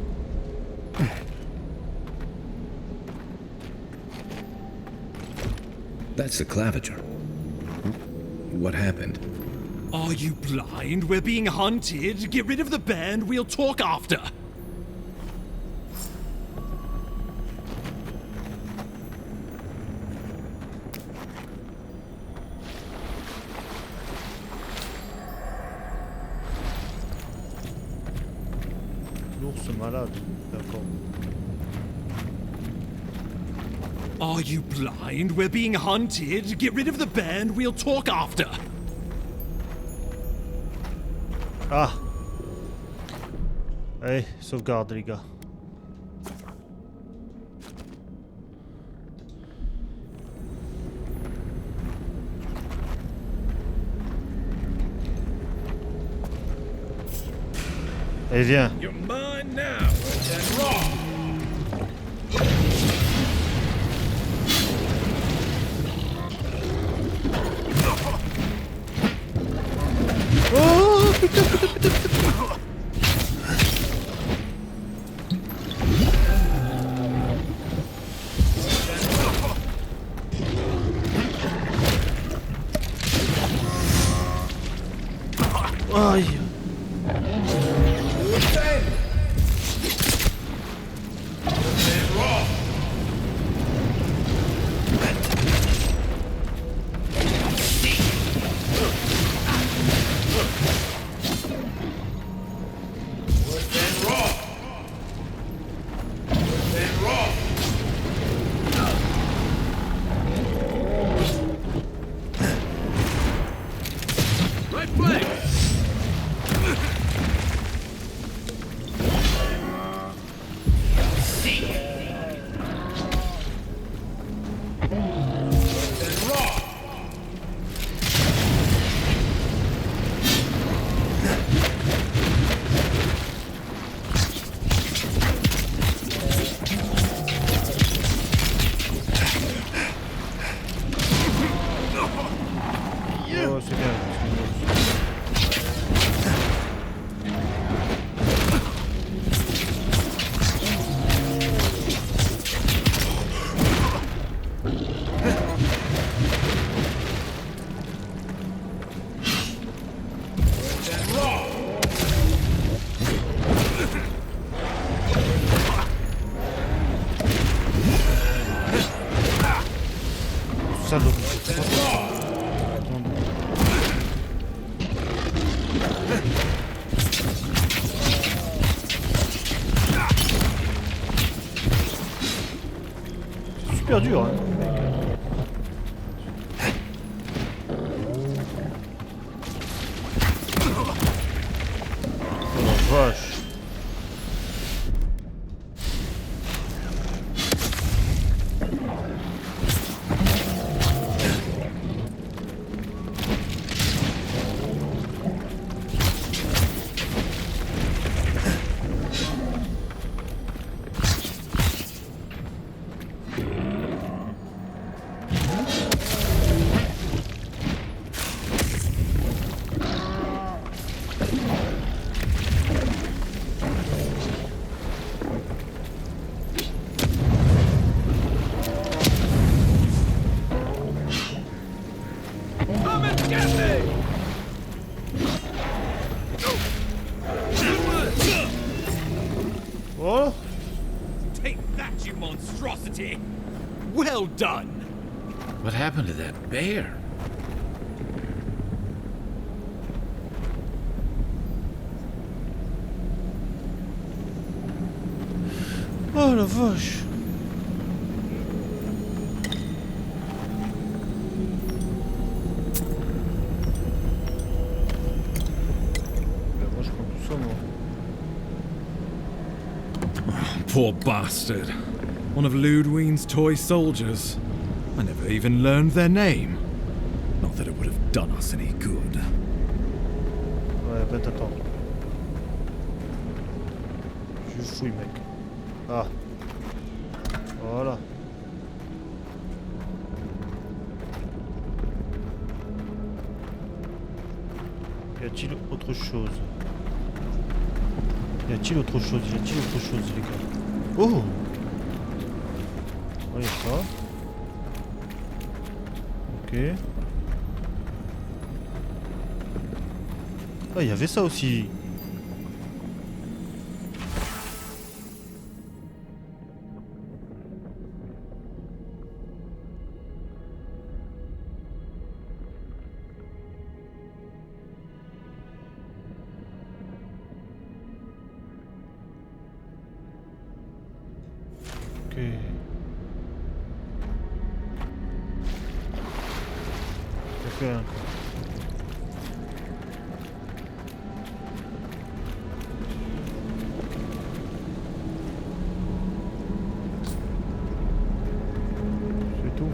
That's the claviger. What happened? Are you blind? We're being hunted. Get rid of the band. We'll talk after. L'ours malade, d'accord. Are you blind? We're being hunted. Get rid of the band. We'll talk after. Ah! Allez, sauvegarde les gars. Allez, viens. You're mine now. Oh putain, putain, putain, putain. Aïe. Right flank! Oh, c'est bien. Salaud. C'est super dur, hein. Oh la vache. Come and get me! Oh. Take that, you monstrosity! Well done! What happened to that bear? Oh la vache. Ben, moi je prends tout ça moi. Poor bastard. One of Ludwine's toy soldiers. I never even learned their name. Not that it would have done us any good. Ouais, ben t'attends. Je fouille mec. Ah. Voilà. Y a-t-il autre chose? Y a-t-il autre chose? Y a-t-il autre chose les gars? Oh! Oh, y a ça. Ok. Ah, il y avait ça aussi. Ok. Ça fait un. C'est tout.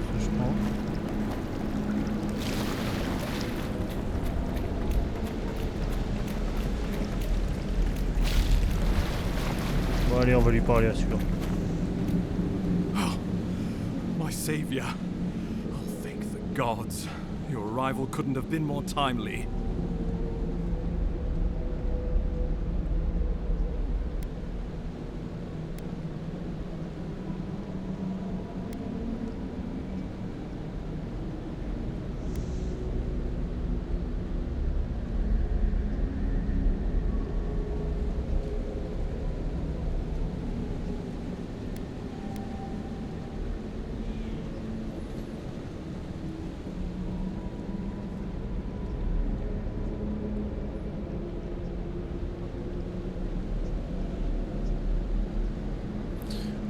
Ça, je prends. Bon, allez, on va lui parler à celui-là. Oh, my savior. Oh, thank the gods. Your arrival couldn't have been more timely.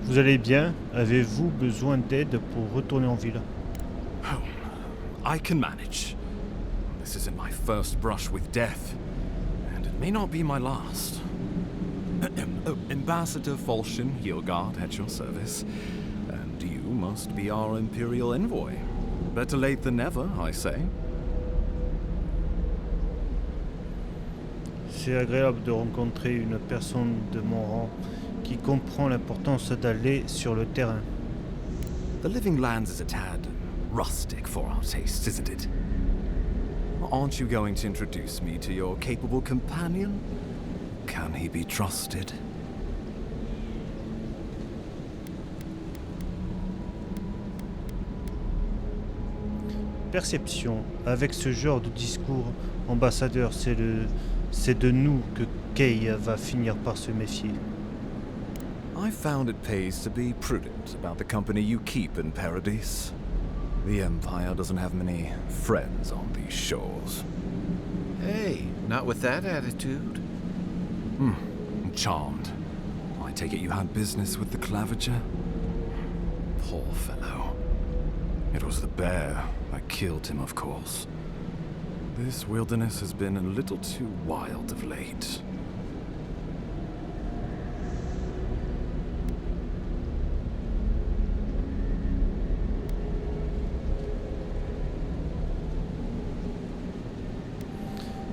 Vous allez bien? Avez-vous besoin d'aide pour retourner en ville? Oh, I can manage. This isn't my first brush with death, and it may not be my last. Ambassador Falchion Heelguard at your service, and you must be our Imperial envoy. Better late than never, I say. C'est agréable de rencontrer une personne de mon rang qui comprend l'importance d'aller sur le terrain. The Living Lands is a tad rustic for our tastes, isn't it? Aren't you going to introduce me to your capable companion? Can he be trusted? Perception. Avec ce genre de discours, ambassadeur, c'est de nous que Kay va finir par se méfier. I found it pays to be prudent about the company you keep in Paradise. The Empire doesn't have many friends on these shores. Hey, not with that attitude. Charmed. I take it you had business with the Claviger? Poor fellow. It was the bear that killed him, of course. This wilderness has been a little too wild of late.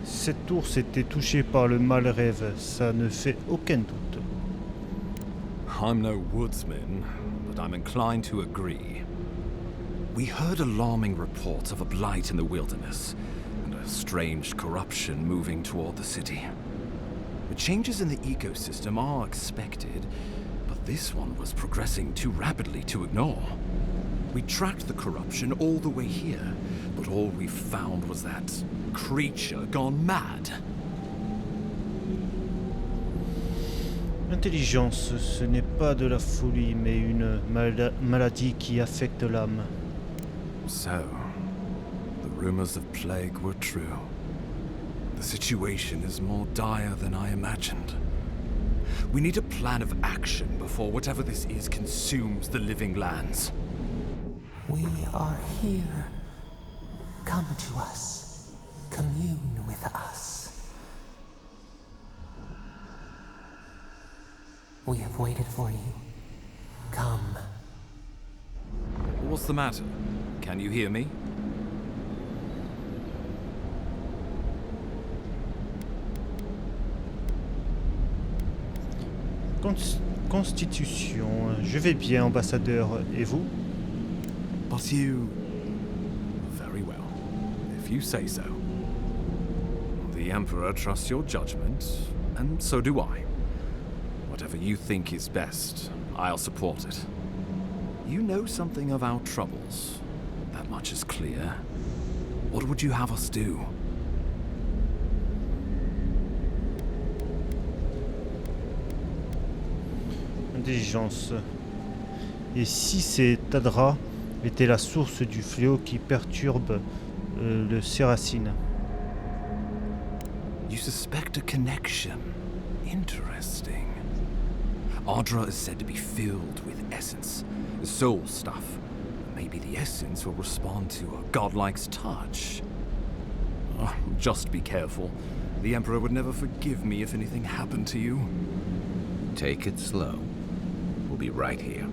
Cette ours était touchée par le mal rêve, ça ne fait aucun doute. I'm no woodsman, but I'm inclined to agree. We heard alarming reports of a blight in the wilderness, and a strange corruption moving toward the city. The changes in the ecosystem are expected, but this one was progressing too rapidly to ignore. We tracked the corruption all the way here, but all we found was that creature gone mad. L'intelligence, ce n'est pas de la folie, mais une maladie qui affecte l'âme. So, the rumors of plague were true. The situation is more dire than I imagined. We need a plan of action before whatever this is consumes the Living Lands. We are here. Come to us. Commune with us. We have waited for you. Come. What's the matter? Can you hear me? Constitution, je vais bien, ambassadeur, et vous? But you... Very well, if you say so. The Emperor trusts your judgment, and so do I. Whatever you think is best, I'll support it. You know something of our troubles. That much is clear. What would you have us do? Intelligence. Et si ces Tadra étaient la source du fléau qui perturbe le Séracine? You suspect a connection. Interesting. Ardra is said to be filled with essence, soul stuff. Maybe the essence will respond to a godlike's touch. Oh, just be careful. The Emperor would never forgive me if anything happened to you. Take it slow. We'll be right here.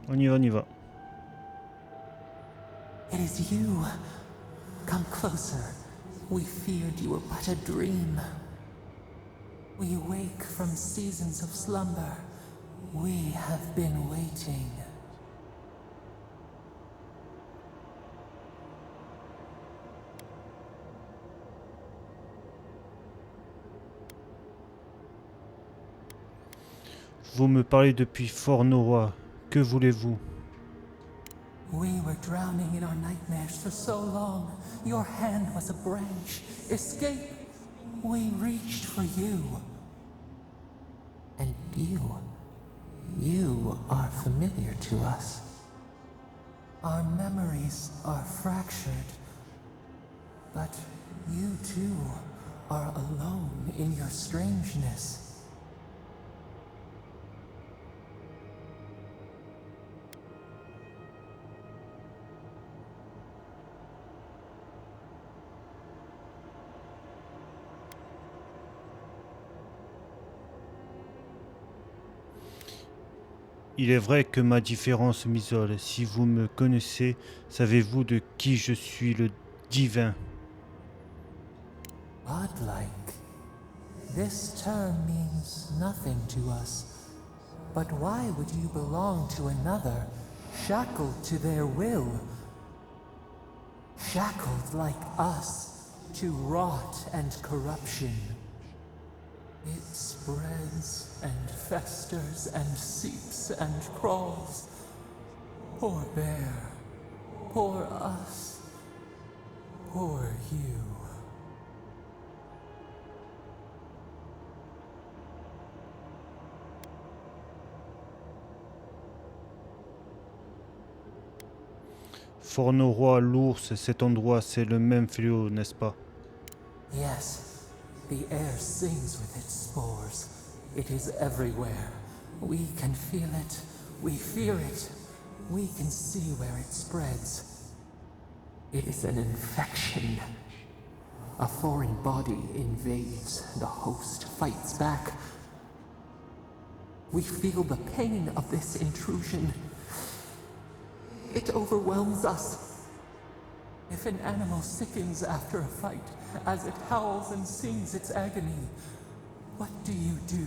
On y va, on y va. It is you. Come closer. We feared you were but a dream. We wake from seasons of slumber. We have been waiting. Vous me parlez depuis Fort Norois. Que voulez-vous? We were drowning in our nightmares for so long. Your hand was a branch. Escape! We reached for you. And you are familiar to us. Our memories are fractured. But you too are alone in your strangeness. Il est vrai que ma différence m'isole. Si vous me connaissez, savez-vous de qui je suis le divin? Godlike. This term means nothing to us. But why would you belong to another, shackled to their will? Shackled like us to rot and corruption. It spreads and festers and seeps and crawls. Poor bear. Poor us. Poor you. Fort Norois, l'ours, cet endroit, c'est le même fléau, n'est-ce pas? Yes. The air sings with its spores. It is everywhere. We can feel it. We fear it. We can see where it spreads. It is an infection. A foreign body invades. The host fights back. We feel the pain of this intrusion. It overwhelms us. If an animal sickens after a fight, as it howls and sings its agony, what do you do?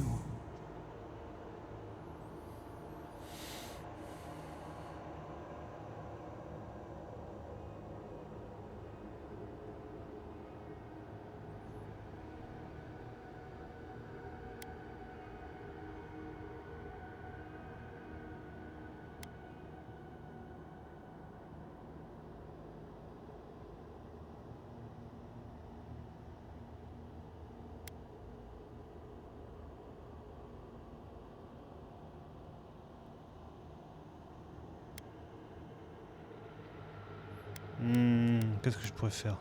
Qu'est-ce que je pourrais faire?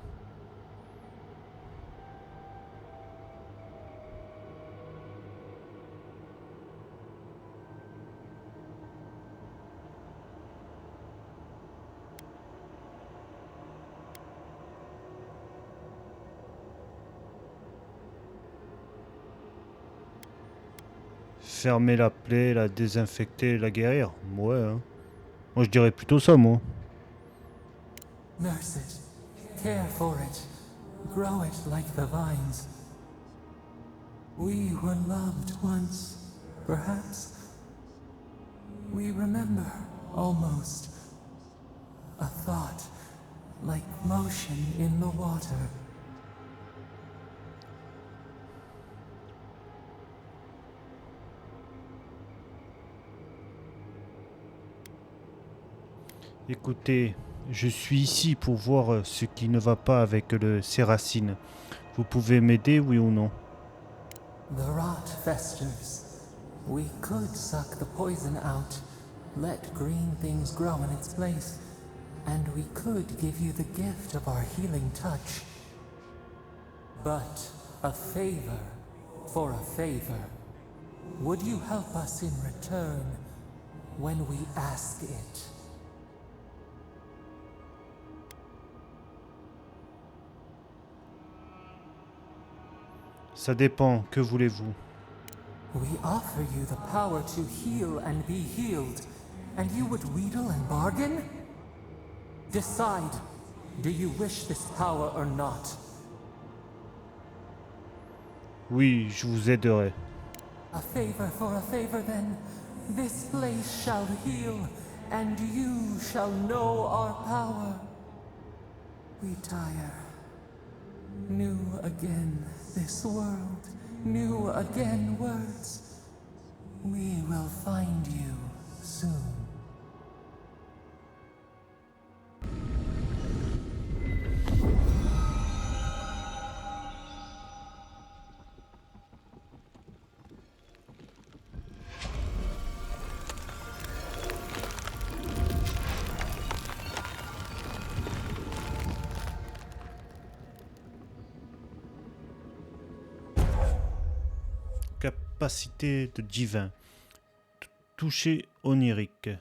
Fermer la plaie, la désinfecter, la guérir? Ouais, hein. Moi je dirais plutôt ça, moi. Nurse it. Care for it. Grow it like the vines. We were loved once, perhaps. We remember, almost. A thought, like motion in the water. Écoutez, je suis ici pour voir ce qui ne va pas avec ses racines. Vous pouvez m'aider, oui ou non? The rot festers. We could suck the poison out, let green things grow in its place, and we could give you the gift of our healing touch. But a favor for a favor. Would you help us in return when we ask it? Ça dépend, que voulez-vous? We offer you the power to heal and be healed, and you would wheedle and bargain? Decide. Do you wish this power or not? Oui, je vous aiderai. A favor for a favor then. This place shall heal, and you shall know our power. We tire. New again this world, new again words. We will find you soon. Capacité de divin. Toucher onirique.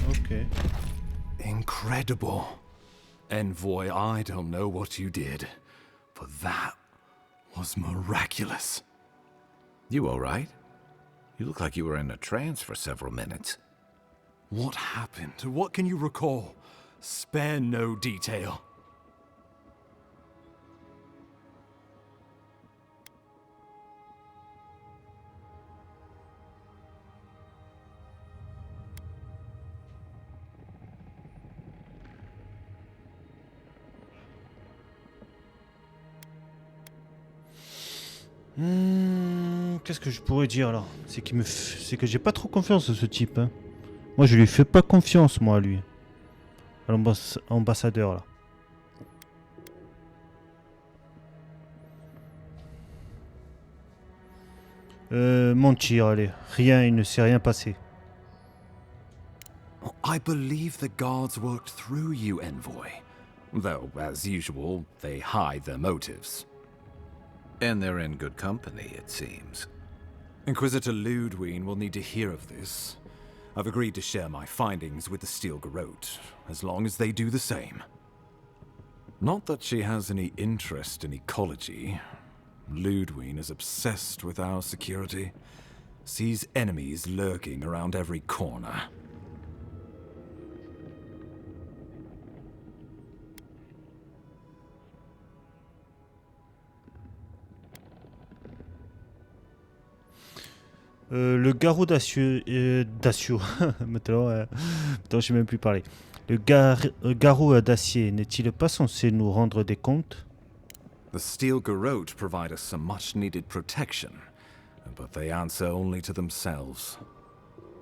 Ok. Incredible. Envoy, I don't know what you did, but that was miraculous. You all right? You look like you were in a trance for several minutes. What happened? What can you recall? Spare no detail. Qu'est-ce que je pourrais dire alors? C'est que j'ai pas trop confiance en ce type. Hein. Moi, je lui fais pas confiance, moi, à lui. À l'ambassadeur, là. Mentir, allez. Rien, il ne s'est rien passé. I believe the guards worked through you, Envoy. Though, as usual, they hide their motives. And they're in good company, it seems. Inquisitor Ludwig will need to hear of this. I've agreed to share my findings with the Steel Garrote, as long as they do the same. Not that she has any interest in ecology. Ludwig is obsessed with our security. Sees enemies lurking around every corner. Le garrot d'acier, maintenant, je sais même plus parler. Le garrot d'acier n'est-il pas censé nous rendre des comptes? The Steel Garrote provide us some much-needed protection, but they answer only to themselves.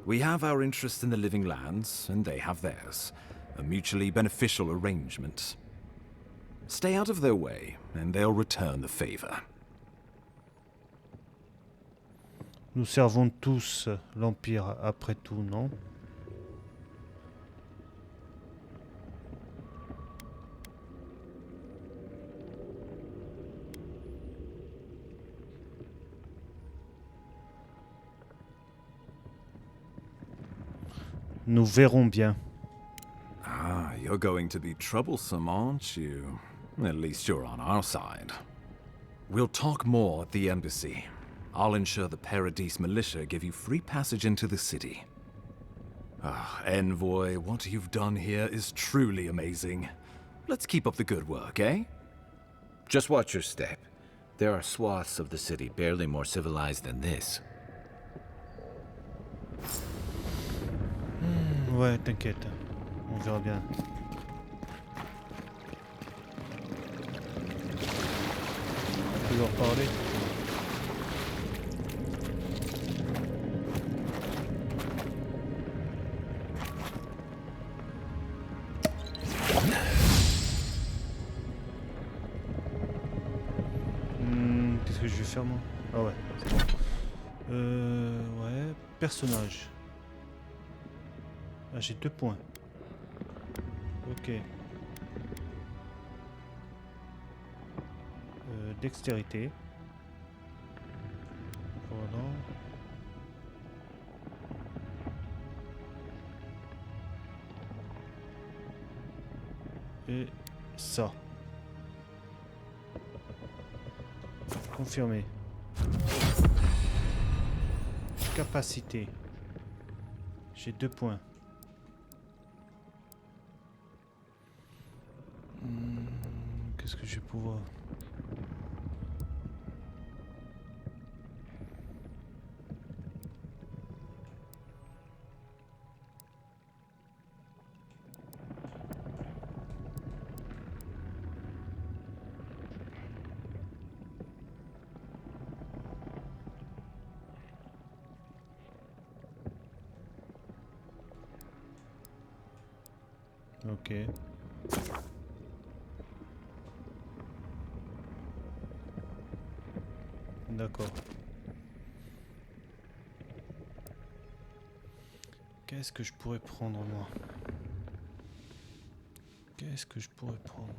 We have our interest in the living lands, and they have theirs. A mutually beneficial arrangement. Stay out of their way, and they'll return the favor. Nous servons tous l'Empire après tout, non? Nous verrons bien. Ah, you're going to be troublesome, aren't you? At least you're on our side. We'll talk more at the embassy. I'll ensure the Paradise militia give you free passage into the city. Ah, Envoy, what you've done here is truly amazing. Let's keep up the good work, eh? Just watch your step. There are swaths of the city barely more civilized than this. Ouais, t'inquiète. On verra bien. Tu veux leur parler? Qu'est-ce que je vais faire moi? Ah ouais, c'est bon. Ouais, personnage. Ah, j'ai 2 points. Ok. Dextérité. Voilà. Et ça. Confirmé. Capacité. J'ai 2 points. Qu'est-ce que je vais pouvoir... Ok. D'accord. Qu'est-ce que je pourrais prendre moi? Qu'est-ce que je pourrais prendre?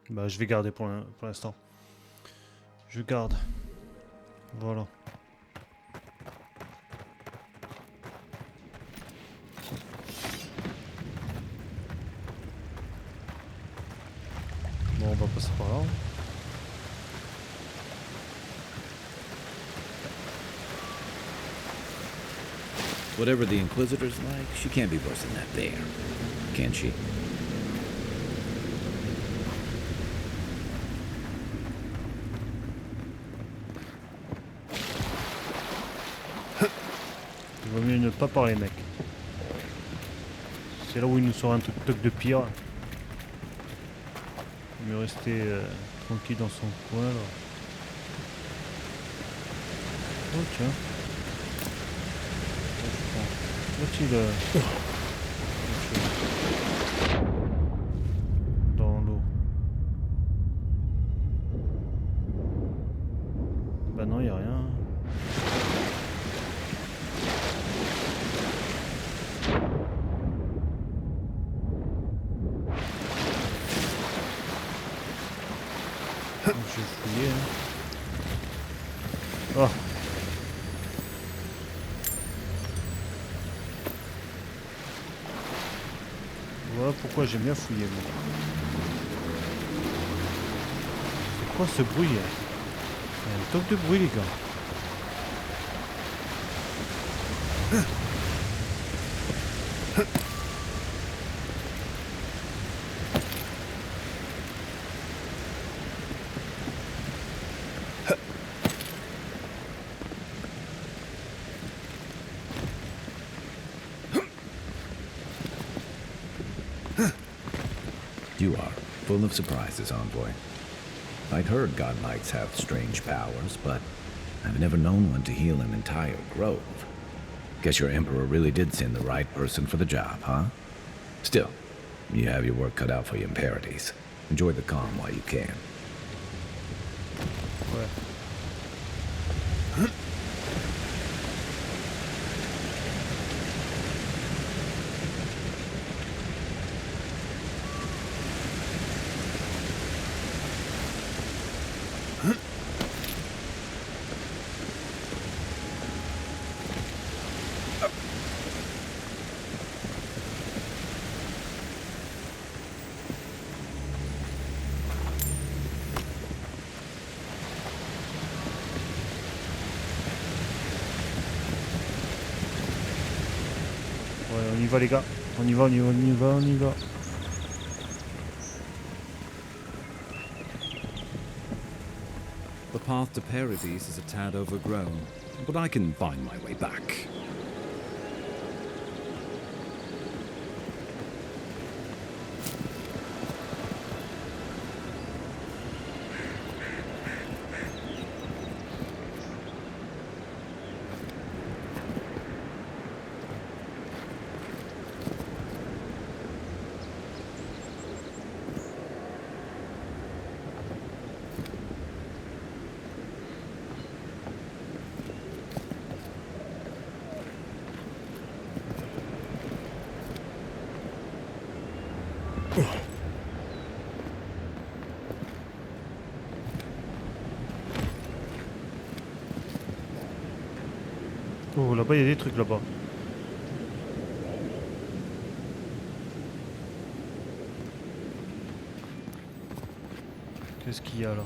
Bah, je vais garder pour l'instant. Je garde. Voilà. Bon, on va passer par là. Whatever the Inquisitor's like, she can't be worse than that bear. Can she? Il vaut mieux ne pas parler, mec. C'est là où il nous sort un truc de pire. Il mieux rester tranquille dans son coin là. Oh tiens. Va-t-il dans l'eau? Bah non, y a rien. Je vais fouiller. Hein. Oh. Voilà pourquoi j'aime bien fouiller. Moi. C'est quoi ce bruit? Il y a un toc de bruit, les gars. You are full of surprises, envoy. I'd heard God Knights have strange powers, but I've never known one to heal an entire grove. Guess your Emperor really did send the right person for the job, huh? Still, you have your work cut out for you in Paradise. Enjoy the calm while you can. Ouais. On y va les gars, on y va, on y va, on y va, on y va. The path to Paradise is a tad overgrown, but I can find my way back. Oh, là-bas, il y a des trucs là-bas. Qu'est-ce qu'il y a là?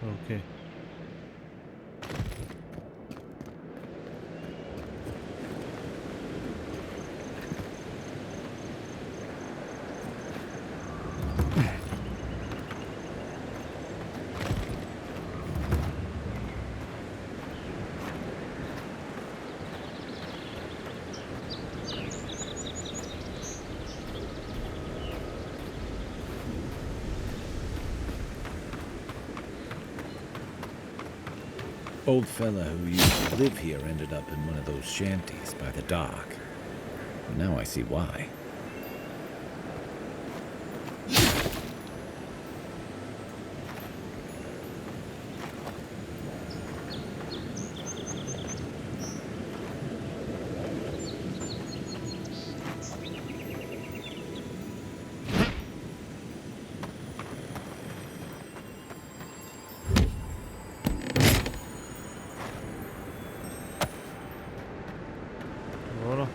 Ok. Old fella who used to live here ended up in one of those shanties by the dock. Now I see why. Voilà.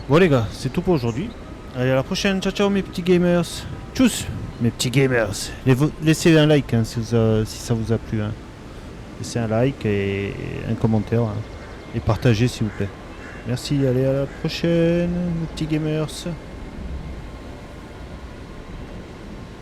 Bon les gars, c'est tout pour aujourd'hui. Allez, à la prochaine. Ciao ciao mes petits gamers. Tchuss mes petits gamers. Laissez un like hein, si ça vous a plu. Hein. Laissez un like et un commentaire. Hein. Et partagez s'il vous plaît. Merci, allez à la prochaine mes petits gamers.